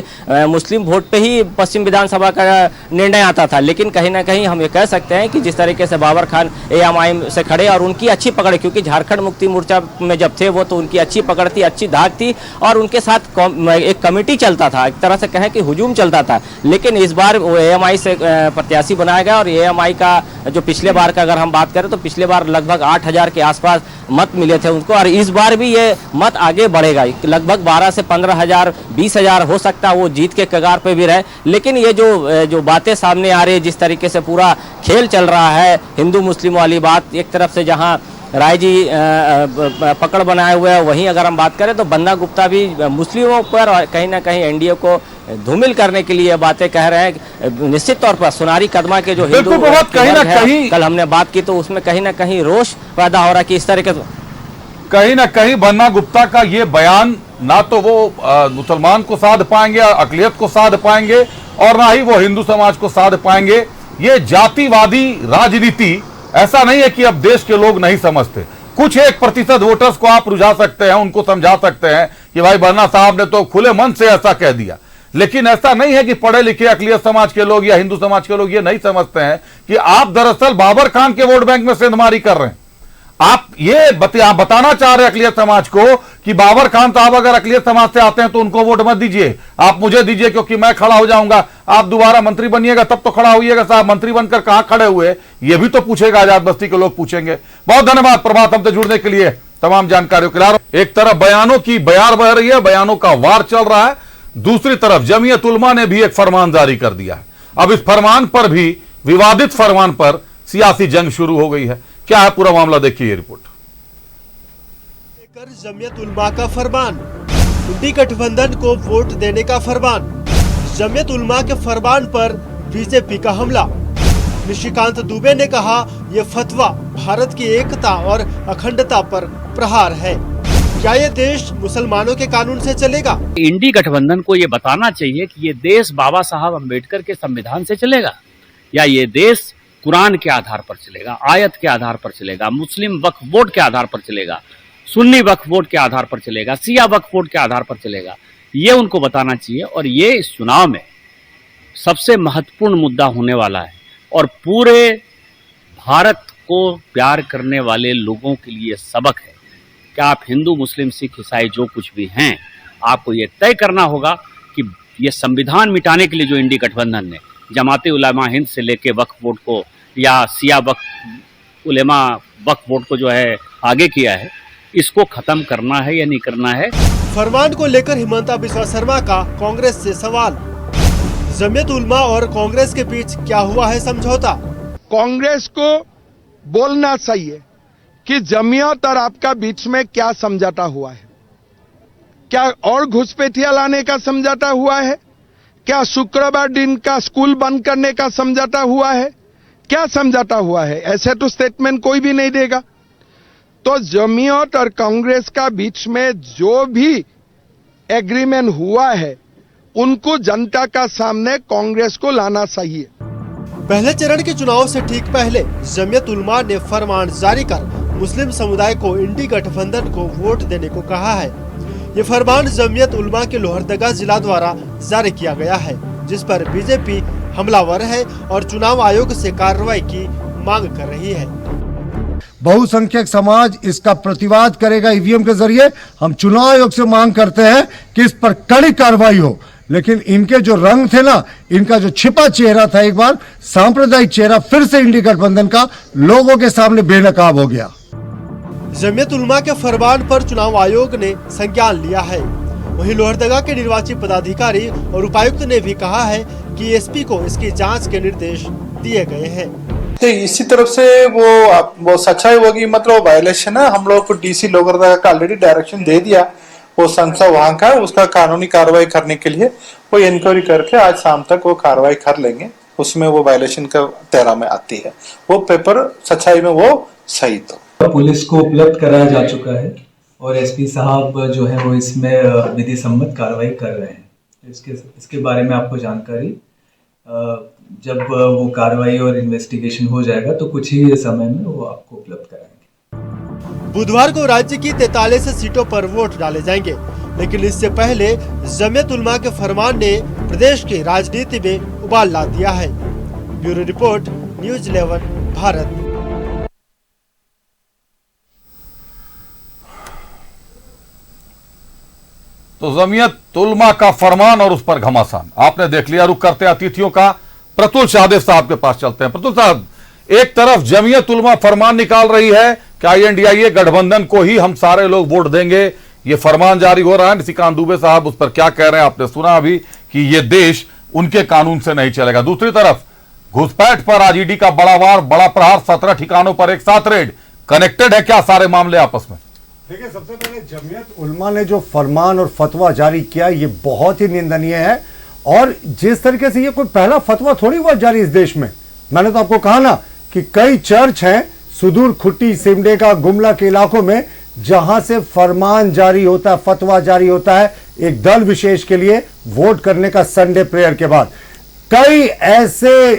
मुस्लिम वोट पे ही पश्चिम विधानसभा का निर्णय आता था। लेकिन कहीं ना कहीं हम ये कह सकते हैं कि जिस तरीके से बाबर खान एएमआई से खड़े और उनकी अच्छी पकड़, क्योंकि झारखंड मुक्ति मोर्चा में जब थे वो, तो उनकी अच्छी पकड़ थी, अच्छी धाक थी, और उनके साथ एक कमेटी चलता था, एक तरह से कहें कि हुजूम चलता था। लेकिन इस बार वो एएमआई से प्रत्याशी बनाया गया, और एएमआई का जो पिछले बार का अगर हम बात करें तो पिछले बार लगभग 8000 के आसपास मत मिले थे उनको, और इस बार भी ये मत आगे बढ़ेगा, लगभग 12 से 15,000, 20,000 हो सकता है वो जीत के कगार पे भी रहे। लेकिन ये जो बातें सामने आ रही है, जिस तरीके से पूरा खेल चल रहा है हिंदू मुस्लिम वाली बात, एक तरफ से जहां राय जी पकड़ बनाए हुए हैं, वहीं अगर हम बात करें तो बन्ना गुप्ता भी मुस्लिमों पर कहीं ना कहीं एनडीए को धूमिल करने के लिए बातें कह रहे हैं। निश्चित तौर पर सोनारी कदमा के जो हिंदू कहीं कल हमने बात की तो उसमें कहीं ना कहीं रोष पैदा हो रहा है कि इस तरीके से कहीं ना कहीं बन्ना गुप्ता का ये बयान ना तो वो मुसलमान को साध पाएंगे, अकलियत को साध पाएंगे, और ना ही वो हिंदू समाज को साध पाएंगे। ये जातिवादी राजनीति ऐसा नहीं है कि अब देश के लोग नहीं समझते। कुछ 1% वोटर्स को आप रुझा सकते हैं, उनको समझा सकते हैं कि भाई बन्ना साहब ने तो खुले मन से ऐसा कह दिया। लेकिन ऐसा नहीं है कि पढ़े लिखे अकलियत समाज के लोग या हिंदू समाज के लोग ये नहीं समझते हैं कि आप दरअसल बाबर खान के वोट बैंक में सेंधमारी कर रहे हैं। आप ये बताना चाह रहे हैं अकलियत समाज को कि बाबर खान साहब अगर अकलियत समाज से आते हैं तो उनको वोट मत दीजिए, आप मुझे दीजिए क्योंकि मैं खड़ा हो जाऊंगा, आप दोबारा मंत्री बनिएगा तब तो खड़ा होइएगा साहब, मंत्री बनकर कहां खड़े हुए, ये भी तो पूछेगा, आजाद बस्ती के लोग पूछेंगे। बहुत धन्यवाद प्रभात हमसे जुड़ने के लिए, तमाम जानकारियों के लिए। एक तरफ बयानों की बयार बह रही है, बयानों का वार चल रहा है, दूसरी तरफ जमीयत उलमा ने भी एक फरमान जारी कर दिया है। अब इस फरमान पर भी, विवादित फरमान पर सियासी जंग शुरू हो गई है। क्या है पूरा मामला, देखिए ये रिपोर्ट। जमीयत उलमा का फरमान, इंडी गठबंधन को वोट देने का फरमान, जमीयत उलमा के फरमान पर बीजेपी का हमला। निशिकांत दुबे ने कहा, ये फतवा भारत की एकता और अखंडता पर प्रहार है। क्या ये देश मुसलमानों के कानून से चलेगा? इंडी गठबंधन को ये बताना चाहिए कि ये देश बाबा साहब अम्बेडकर के संविधान से चलेगा, या ये देश कुरान के आधार पर चलेगा, आयत के आधार पर चलेगा, मुस्लिम वक्फ बोर्ड के आधार पर चलेगा, सुन्नी वक्फ बोर्ड के आधार पर चलेगा, शिया वक्फ बोर्ड के आधार पर चलेगा। ये उनको बताना चाहिए। और ये इस चुनाव में सबसे महत्वपूर्ण मुद्दा होने वाला है, और पूरे भारत को प्यार करने वाले लोगों के लिए सबक है कि आप हिंदू, मुस्लिम, सिख, ईसाई जो कुछ भी हैं, आपको ये तय करना होगा कि ये संविधान मिटाने के लिए जो इंडी गठबंधन ने जमाते उलमा हिंद से लेके वक्फ बोर्ड को या सिया वक्फ उलेमा वक्फ बोर्ड को जो है आगे किया है, इसको खत्म करना है या नहीं करना है। फरमान को लेकर हिमंता बिस्वा शर्मा का कांग्रेस से सवाल। जमीयत उलमा और कांग्रेस के बीच क्या हुआ है समझौता? कांग्रेस को बोलना चाहिए कि जमीयत और आपका बीच में क्या समझौता हुआ है। क्या और घुसपैठिया लाने का समझौता हुआ है? क्या शुक्रवार दिन का स्कूल बंद करने का समझौता हुआ है? क्या समझौता हुआ है? ऐसे तो स्टेटमेंट कोई भी नहीं देगा। तो जमीयत और कांग्रेस का बीच में जो भी एग्रीमेंट हुआ है उनको जनता का सामने कांग्रेस को लाना चाहिए। पहले चरण के चुनाव से ठीक पहले जमीयत उलमा ने फरमान जारी कर मुस्लिम समुदाय को इंडी गठबंधन को वोट देने को कहा है। ये फरमान जमीयत उलमा के लोहरदगा जिला द्वारा जारी किया गया है, जिस पर बीजेपी हमलावर है और चुनाव आयोग से कार्रवाई की मांग कर रही है। बहुसंख्यक समाज इसका प्रतिवाद करेगा ईवीएम के जरिए। हम चुनाव आयोग से मांग करते हैं कि इस पर कड़ी कार्रवाई हो। लेकिन इनके जो रंग थे ना, इनका जो छिपा चेहरा था, एक बार सांप्रदायिक चेहरा फिर से इंडी गठबंधन का लोगों के सामने बेनकाब हो गया। जमीयत उलमा के फरमान पर चुनाव आयोग ने संज्ञान लिया है। वहीं लोहरदगा के निर्वाची पदाधिकारी और उपायुक्त ने भी कहा है कि एसपी को इसकी जांच के निर्देश दिए गए हैं। तो इसी तरफ से वो सच्चाई होगी, मतलब वायलेशन है। हम लोग को डीसी लोहरदगा का ऑलरेडी डायरेक्शन दे दिया, वो संस्था वहां का उसका कानूनी कार्रवाई करने के लिए वो इंक्वायरी करके आज शाम तक वो कार्रवाई कर लेंगे। उसमें वो वायलेशन का तेरा में आती है, वो पेपर सच्चाई में वो सही तो पुलिस को उपलब्ध कराया जा चुका है और एसपी साहब जो है वो इसमें विधि सम्मत कार्रवाई कर रहे हैं। इसके बारे में आपको जानकारी जब वो कार्रवाई और इन्वेस्टिगेशन हो जाएगा तो कुछ ही समय में वो आपको उपलब्ध कराएंगे। बुधवार को राज्य की 43 सीटों पर वोट डाले जाएंगे, लेकिन इससे पहले जमीयत उलमा के फरमान ने प्रदेश की राजनीति में उबाल ला दिया है। Bureau report, news 11 Bharat. तो जमीयत उलमा का फरमान और उस पर घमासान आपने देख लिया। रुक करते अतिथियों का, प्रतुल शाहदेव साहब के पास चलते हैं। प्रतुल साहब, एक तरफ जमीयत उलमा फरमान निकाल रही है कि INDIA गठबंधन को ही हम सारे लोग वोट देंगे, ये फरमान जारी हो रहा है। निशिकांत दुबे साहब उस पर क्या कह रहे हैं आपने सुना अभी कि ये देश उनके कानून से नहीं चलेगा। दूसरी तरफ घुसपैठ पर आज ईडी का बड़ा वार, बड़ा प्रहार, 17 ठिकानों पर एक साथ रेड। कनेक्टेड है क्या सारे मामले आपस में? देखिए, सबसे पहले जमीयत उलमा ने जो फरमान और फतवा जारी किया ये बहुत ही निंदनीय है। और जिस तरीके से ये कोई पहला फतवा थोड़ी हुआ जारी इस देश में। मैंने तो आपको कहा ना कि कई चर्च हैं सुदूर खुट्टी, सिमडेगा, गुमला के इलाकों में जहां से फरमान जारी होता है, फतवा जारी होता है एक दल विशेष के लिए वोट करने का संडे प्रेयर के बाद। कई ऐसे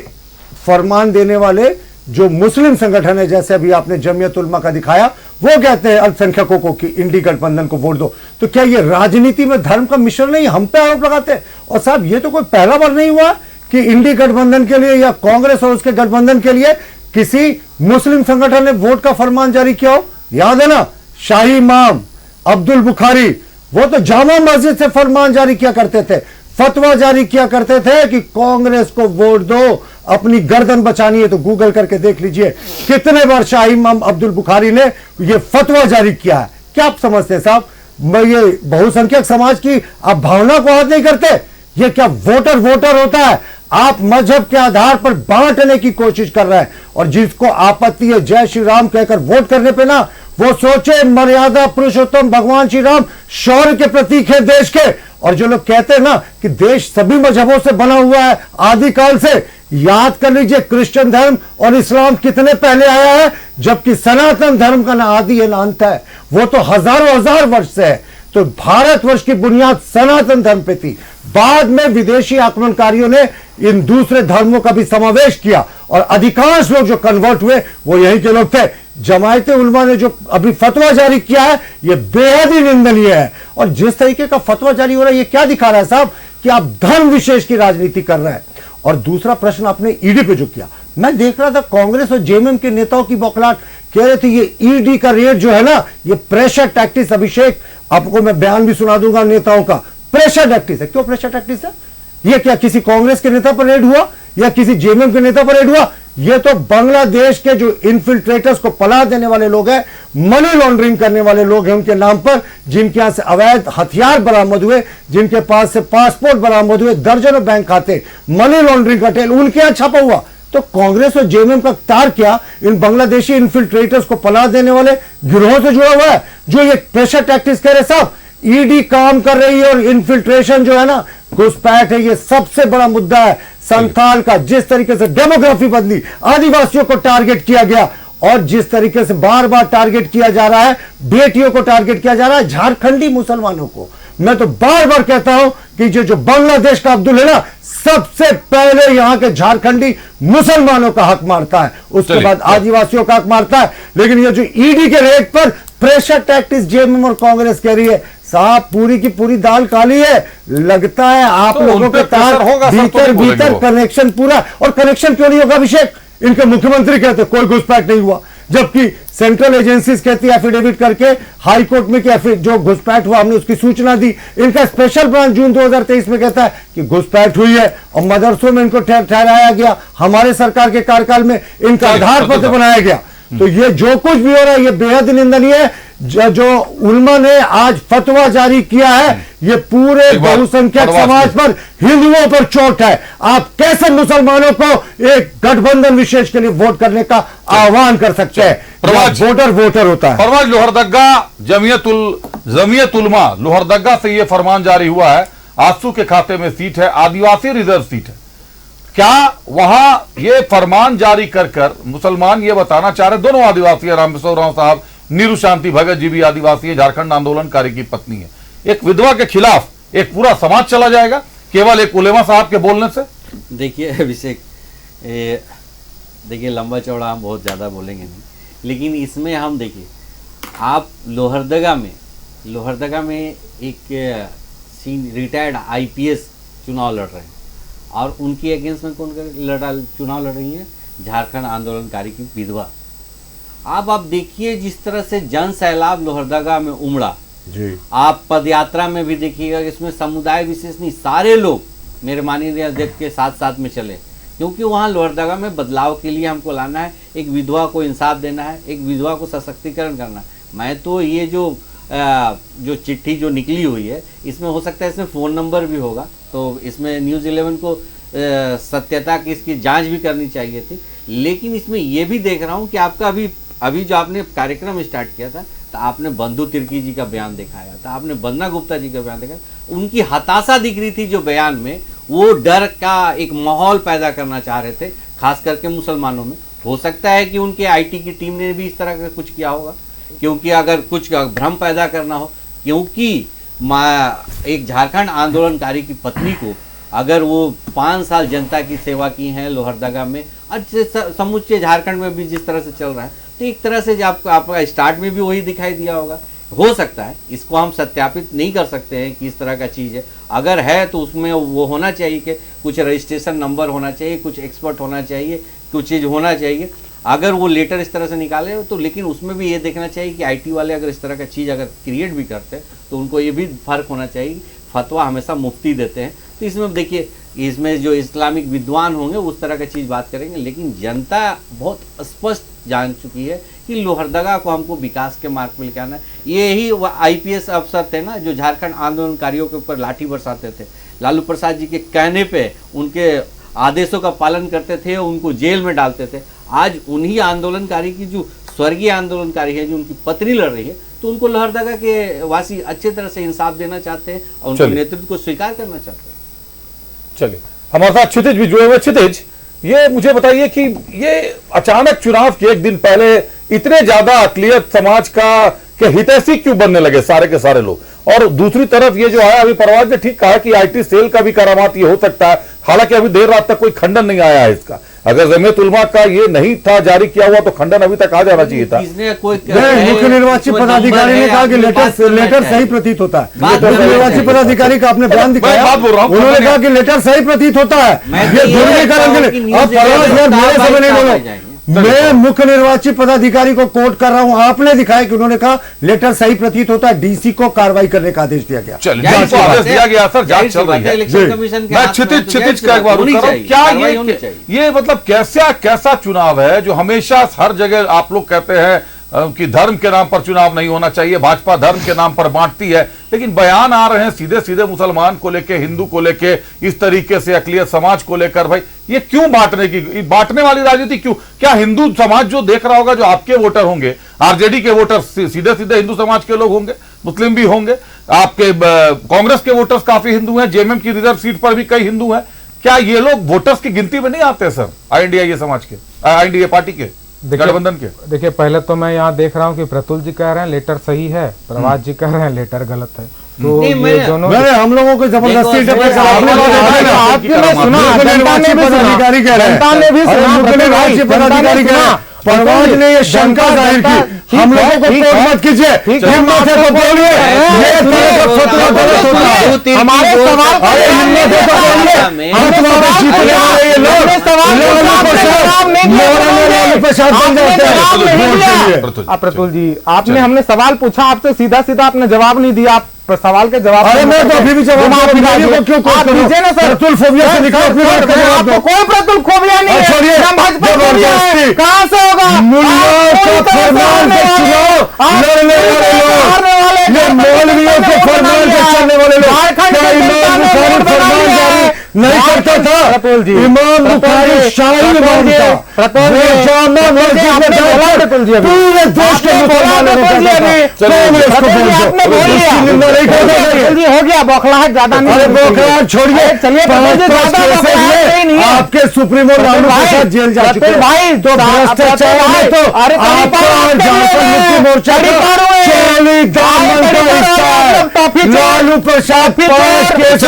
फरमान देने वाले जो मुस्लिम संगठन है, जैसे अभी आपने जमीयत उलमा का दिखाया, वो कहते हैं अल्पसंख्यकों को कि इंडी गठबंधन को वोट दो। तो क्या ये राजनीति में धर्म का मिश्रण नहीं? हम पे आरोप लगाते हैं। और साहब, ये तो कोई पहला बार नहीं हुआ कि इंडी गठबंधन के लिए या कांग्रेस और उसके गठबंधन के लिए किसी मुस्लिम संगठन ने वोट का फरमान जारी किया हो। याद है ना, शाही इमाम अब्दुल बुखारी, वो तो जामा मस्जिद से फरमान जारी किया करते थे, फतवा जारी किया करते थे कि कांग्रेस को वोट दो, अपनी गर्दन बचानी है। तो गूगल करके देख लीजिए कितने बार शाही इमाम अब्दुल बुखारी ने ये फतवा जारी किया है। क्या आप समझते हैं साहब, ये बहुसंख्यक समाज की आप भावना को हाथ नहीं करते? ये क्या वोटर होता है? आप मजहब के आधार पर बांटने की कोशिश कर रहे हैं। और जिसको आपत्ति है जय श्री राम कहकर वोट करने पे ना, वो सोचे मर्यादा पुरुषोत्तम भगवान श्री राम शौर्य के प्रतीक है देश के। और जो लोग कहते हैं ना कि देश सभी मजहबों से बना हुआ है आदिकाल से, याद कर लीजिए क्रिश्चियन धर्म और इस्लाम कितने पहले आया है, जबकि सनातन धर्म का ना आदि है ना अंत है, वो तो हजारों हजार वर्ष से है। तो भारतवर्ष की बुनियाद सनातन धर्म पे थी। बाद में विदेशी आक्रमणकारियों ने इन दूसरे धर्मों का भी समावेश किया और अधिकांश लोग जो कन्वर्ट हुए वो यहीं के लोग थे। जमायत उलमा ने जो अभी फतवा जारी किया है ये बेहद ही निंदनीय है। और जिस तरीके का फतवा जारी हो रहा है ये क्या दिखा रहा है साहब कि आप धर्म विशेष की राजनीति कर रहे हैं। और दूसरा प्रश्न आपने ईडी पे जो किया, मैं देख रहा था कांग्रेस और जेएमएम के नेताओं की बौखलाहट, कह रहे थे ये ईडी का रेड जो है ना ये प्रेशर टैक्टिक्स। अभिषेक, आपको मैं बयान भी सुना दूंगा नेताओं का। प्रेशर टैक्टिक्स है। क्यों प्रेशर टैक्टिक्स है? ये क्या किसी कांग्रेस के नेता पर रेड हुआ या किसी जेएमएम के नेता पर रेड हुआ? ये तो बांग्लादेश के जो इन्फिल्ट्रेटर्स को पला देने वाले लोग हैं, मनी लॉन्ड्रिंग करने वाले लोग हैं उनके नाम पर, जिनके यहां से अवैध हथियार बरामद हुए, जिनके पास से पासपोर्ट बरामद हुए, दर्जनों बैंक खाते, मनी लॉन्ड्रिंग का टेल उनके यहां छपा हुआ। तो कांग्रेस और जेएमएम का तार क्या इन बांग्लादेशी इन्फिल्ट्रेटर्स को पला देने वाले गिरोह से जुड़ा हुआ है? जो ये प्रेशर टैक्टिक्स कह रहे साहब, ईडी काम कर रही है और इन्फिल्ट्रेशन जो है ना घुसपैठ है, ये सबसे बड़ा मुद्दा है संथाल का। जिस तरीके से डेमोग्राफी बदली, आदिवासियों को टारगेट किया गया और जिस तरीके से बार बार टारगेट किया जा रहा है, बेटियों को टारगेट किया जा रहा है, झारखंडी मुसलमानों को। मैं तो बार बार कहता हूं कि जो बांग्लादेश का अब्दुल है ना, सबसे पहले यहां के झारखंडी मुसलमानों का हक मारता है, उसके बाद आदिवासियों का हक मारता है। लेकिन ये जो ईडी के रेट पर प्रेशर टैक्टिक्स जेएमएम और कांग्रेस कह रही है, साहब पूरी की पूरी दाल काली है। लगता है आप तो लोगों के तार भीतर कनेक्शन पूरा। और कनेक्शन क्यों नहीं होगा अभिषेक? इनके मुख्यमंत्री कहते कोई घुसपैठ नहीं हुआ, जबकि सेंट्रल एजेंसीज कहती है एफिडेविट करके हाई कोर्ट में कि जो घुसपैठ हुआ हमने उसकी सूचना दी। इनका स्पेशल ब्रांच जून 2023 में कहता है कि घुसपैठ हुई है और मदरसों में इनको ठहराया गया, हमारे सरकार के कार्यकाल में इनका आधार पत्र बनाया गया। तो ये जो कुछ भी हो रहा है ये बेहद निंदनीय है। जो उलमा ने आज फतवा जारी किया है, ये पूरे बहुसंख्यक समाज पर, हिंदुओं पर चोट है। आप कैसे मुसलमानों को एक गठबंधन विशेष के लिए वोट करने का आह्वान कर सकते हैं? वोटर होता है। परवाज लोहरदगा जमीयत उलमा लोहरदगा से यह फरमान जारी हुआ है, आंसू के खाते में सीट है, आदिवासी रिजर्व सीट है। क्या वहां ये फरमान जारी कर मुसलमान ये बताना चाह रहे, दोनों आदिवासी है, रामेश्वर राव साहब, नीरू शांति भगत जी भी आदिवासी है, झारखंड आंदोलनकारी की पत्नी है, एक विधवा के खिलाफ एक पूरा समाज चला जाएगा केवल एक उलेमा साहब के बोलने से? देखिए अभिषेक, देखिए लंबा चौड़ा हम बहुत ज़्यादा बोलेंगे नहीं, लेकिन इसमें हम देखिए, आप लोहरदगा में एक रिटायर्ड आईपीएस चुनाव लड़ रहे हैं और उनकी अगेंस्ट में कौन चुनाव लड़ रही है? झारखंड आंदोलनकारी की विधवा। आप देखिए जिस तरह से जन सैलाब लोहरदगा में उमड़ा जी। आप पदयात्रा में भी देखिएगा, इसमें समुदाय विशेष नहीं, सारे लोग मेरे माननीय अध्यक्ष के साथ साथ में चले, क्योंकि वहाँ लोहरदगा में बदलाव के लिए हमको लाना है, एक विधवा को इंसाफ देना है, एक विधवा को सशक्तिकरण करना है। मैं तो ये जो चिट्ठी जो निकली हुई है, इसमें हो सकता है इसमें फ़ोन नंबर भी होगा, तो इसमें न्यूज़ 11 को सत्यता की इसकी जांच भी करनी चाहिए थी। लेकिन इसमें ये भी देख रहा हूँ कि आपका अभी जो आपने कार्यक्रम स्टार्ट किया था, तो आपने बंधु तिर्की जी का बयान दिखाया था, आपने वंदना गुप्ता जी का बयान दिखाया, उनकी हताशा दिख रही थी जो बयान में, वो डर का एक माहौल पैदा करना चाह रहे थे, खास करके मुसलमानों में। हो सकता है कि उनके आईटी की टीम ने भी इस तरह का कुछ किया होगा, क्योंकि अगर कुछ भ्रम पैदा करना हो, क्योंकि एक झारखंड आंदोलनकारी की पत्नी को अगर वो 5 साल जनता की सेवा की है लोहरदगा में, अच्छे समूचे झारखंड में भी जिस तरह से चल रहा है, तो एक तरह से आपका स्टार्ट में भी वही दिखाई दिया होगा। हो सकता है, इसको हम सत्यापित नहीं कर सकते हैं कि इस तरह का चीज़ है, अगर है तो उसमें वो होना चाहिए कि कुछ रजिस्ट्रेशन नंबर होना चाहिए, कुछ एक्सपर्ट होना चाहिए, कुछ चीज़ होना चाहिए। अगर वो लेटर इस तरह से निकाले तो, लेकिन उसमें भी ये देखना चाहिए कि आईटी वाले अगर इस तरह का चीज़ अगर क्रिएट भी करते हैं तो उनको ये भी फर्क होना चाहिए। फतवा हमेशा मुफ्ती देते हैं, तो इसमें देखिए, इसमें जो इस्लामिक विद्वान होंगे उस तरह का चीज़ बात करेंगे, लेकिन जनता बहुत स्पष्ट जान चुकी है कि लोहरदगा को हमको विकास के मार्ग में लेके आना है। यही आईपीएस अफसर थे ना जो झारखंड आंदोलनकारियों के ऊपर लाठी बरसाते थे, लालू प्रसाद जी के कहने पे उनके आदेशों का पालन करते थे, उनको जेल में डालते थे। आज उन्हीं आंदोलनकारी की जो स्वर्गीय आंदोलनकारी है, जो उनकी पत्नी लड़ रही है, तो उनको लोहरदगा के वासी अच्छे तरह से इंसाफ देना चाहते हैं और उनके नेतृत्व को स्वीकार करना चाहते हैं। चलिए, हमारे साथ क्षितिज भी जुड़े हुए। क्षितिज, ये मुझे बताइए कि ये अचानक चुनाव के एक दिन पहले इतने ज्यादा अकलियत समाज का के हितैषी क्यों बनने लगे सारे के सारे लोग? और दूसरी तरफ ये जो है, अभी परवाज ने ठीक कहा कि आईटी सेल का भी करामात ये हो सकता है, हालांकि अभी देर रात तक कोई खंडन नहीं आया है इसका। अगर जमीयत उलमा का ये नहीं था जारी किया हुआ तो खंडन अभी तक आ जाना चाहिए था। मुख्य निर्वाची पदाधिकारी ने कहा कि लेटर सही प्रतीत होता है। मुख्य निर्वाची पदाधिकारी का आपने बयान दिखाया, उन्होंने कहा कि लेटर सही प्रतीत होता है। ये ध्रुवीकरण के लिए, अब परवाज यार मेरे समय नहीं बोलो, मैं मुख्य निर्वाचित पदाधिकारी को कोट कर रहा हूं, आपने दिखाया कि उन्होंने कहा लेटर सही प्रतीत होता है, डीसी को कार्रवाई करने का आदेश दिया गया। चलिए आदेश दिया गया सर, जांच चल रही है। मैं क्षितिज का एक बार क्या ये मतलब कैसा चुनाव है जो हमेशा हर जगह आप लोग कहते हैं कि धर्म के नाम पर चुनाव नहीं होना चाहिए, भाजपा धर्म के नाम पर बांटती है, लेकिन बयान आ रहे हैं सीधे सीधे मुसलमान को लेके, हिंदू को लेके, इस तरीके से अकलियत समाज को लेकर। भाई ये क्यों बांटने वाली राजनीति क्यों? क्या हिंदू समाज जो देख रहा होगा, जो आपके वोटर होंगे, आरजेडी के वोटर सीधे सीधे हिंदू समाज के लोग होंगे, मुस्लिम भी होंगे, आपके कांग्रेस के वोटर्स काफी हिंदू हैं, जेएमएम की रिजर्व सीट पर भी कई हिंदू हैं, क्या ये लोग वोटर्स की गिनती में नहीं आते सर? INDA समाज के, INDA पार्टी के, गठबंधन के। देखिए पहले तो मैं यहाँ देख रहा हूँ कि प्रतुल जी कह रहे हैं लेटर सही है, प्रभात जी कह रहे हैं लेटर गलत है, तो ये दोनों हम लोगों को जबरदस्ती परवाज ने ये शंका जाहिर की, हम लोगों को कोर्ट मत कीजिए, हिम्मत है तो बोलिए, ये फतवा गलत होता है। हमारे सवाल हिम्मत है तो बोलिए, हम तुम्हारे जीतने वाले ये लोग प्रतुल जी, आपने हमने सवाल पूछा, आपसे सीधा सीधा आपने जवाब नहीं दिया, आप सवाल के जवाब। अरे मैं तो अभी भी जवाब क्यों दीजिए ना सर, प्रतुल फोबिया से निकाल, आपको कोई प्रतुल फोबिया नहीं है, कहाँ से होगा? मौलवियों के फरमान पे चलने वाले लोग नहीं करता था। इमाम बुखारी शाही में मानता, पूरे देश के मुसलमानों हो गया, बौखलाहट ज्यादा नहीं, बौखलाहट छोड़िए, चलिए आपके सुप्रीमो लालू प्रसाद जेल जा चुके हैं भाई, जो भ्रष्टाचार में तो मुक्ति मोर्चा लालू प्रसाद 5 केस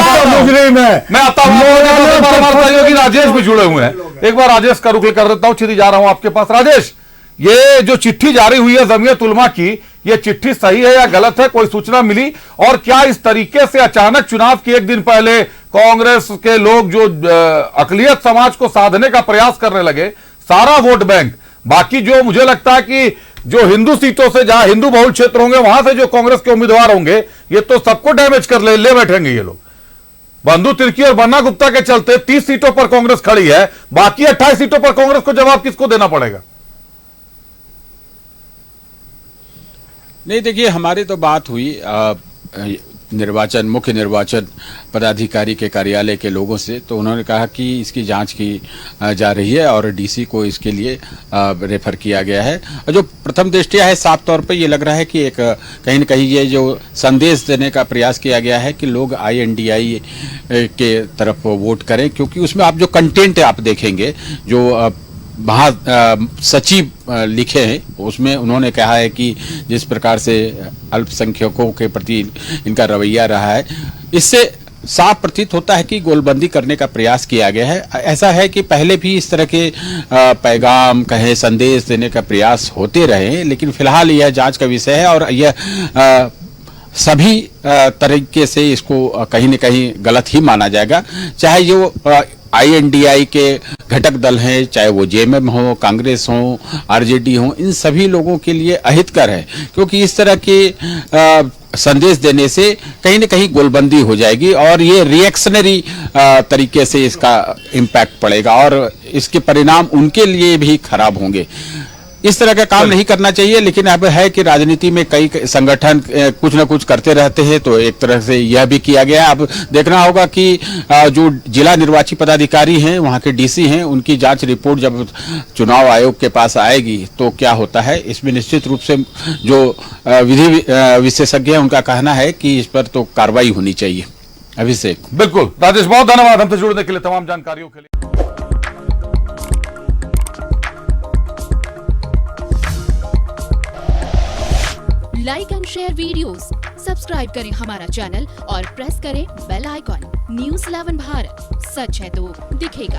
मुजरिम है। मैं आता हूँ, राजेश भी जुड़े हुए हैं, एक बार राजेश का रुख कर देता हूं, सीधी जा रहा हूं आपके पास। राजेश, ये जो चिट्ठी जारी हुई है जमीयत उलमा की, ये चिट्ठी सही है या गलत है? कोई सूचना मिली? और क्या इस तरीके से अचानक चुनाव के एक दिन पहले कांग्रेस के लोग जो अकलियत समाज को साधने का प्रयास करने लगे, सारा वोट बैंक, बाकी जो मुझे लगता है कि जो हिंदू सीटों से, जहां हिंदू बहुल क्षेत्र होंगे, वहां से जो कांग्रेस के उम्मीदवार होंगे, ये तो सबको डैमेज कर ले बैठेंगे ये लोग। बंधु तिर्की और बन्ना गुप्ता के चलते 30 सीटों पर कांग्रेस खड़ी है, बाकी 28 सीटों पर कांग्रेस को जवाब किसको देना पड़ेगा? नहीं, देखिए हमारी तो बात हुई मुख्य निर्वाचन पदाधिकारी के कार्यालय के लोगों से, तो उन्होंने कहा कि इसकी जांच की जा रही है और डीसी को इसके लिए रेफर किया गया है। और जो प्रथम दृष्टया है, साफ तौर पे ये लग रहा है कि एक कहीं न कहीं ये जो संदेश देने का प्रयास किया गया है कि लोग INDA के तरफ वोट करें, क्योंकि उसमें आप जो कंटेंट आप देखेंगे, जो सचिव लिखे हैं, उसमें उन्होंने कहा है कि जिस प्रकार से अल्पसंख्यकों के प्रति इनका रवैया रहा है, इससे साफ प्रतीत होता है कि गोलबंदी करने का प्रयास किया गया है। ऐसा है कि पहले भी इस तरह के पैगाम कहे, संदेश देने का प्रयास होते रहे, लेकिन फिलहाल यह जांच का विषय है और यह सभी तरीके से इसको कहीं न कहीं गलत ही माना जाएगा, चाहे जो INDA के घटक दल हैं, चाहे वो जेएमएम हो, कांग्रेस हो, आरजेडी हो, इन सभी लोगों के लिए अहितकर है, क्योंकि इस तरह के संदेश देने से कहीं न कहीं गोलबंदी हो जाएगी और ये रिएक्शनरी तरीके से इसका इम्पैक्ट पड़ेगा और इसके परिणाम उनके लिए भी खराब होंगे। इस तरह का काम नहीं करना चाहिए, लेकिन अब है कि राजनीति में कई संगठन कुछ न कुछ करते रहते हैं, तो एक तरह से यह भी किया गया है। अब देखना होगा कि जो जिला निर्वाची पदाधिकारी हैं, वहां के डीसी हैं, उनकी जांच रिपोर्ट जब चुनाव आयोग के पास आएगी तो क्या होता है। इसमें निश्चित रूप से जो विधि विशेषज्ञ हैं, उनका कहना है कि इस पर तो कार्रवाई होनी चाहिए। अभिषेक। बिल्कुल राजेश, बहुत धन्यवाद हमसे जुड़ने के लिए, तमाम जानकारियों के लिए। Like and share videos, subscribe करें हमारा चैनल और प्रेस करें बेल आइकॉन। News 11 भारत, सच है तो दिखेगा।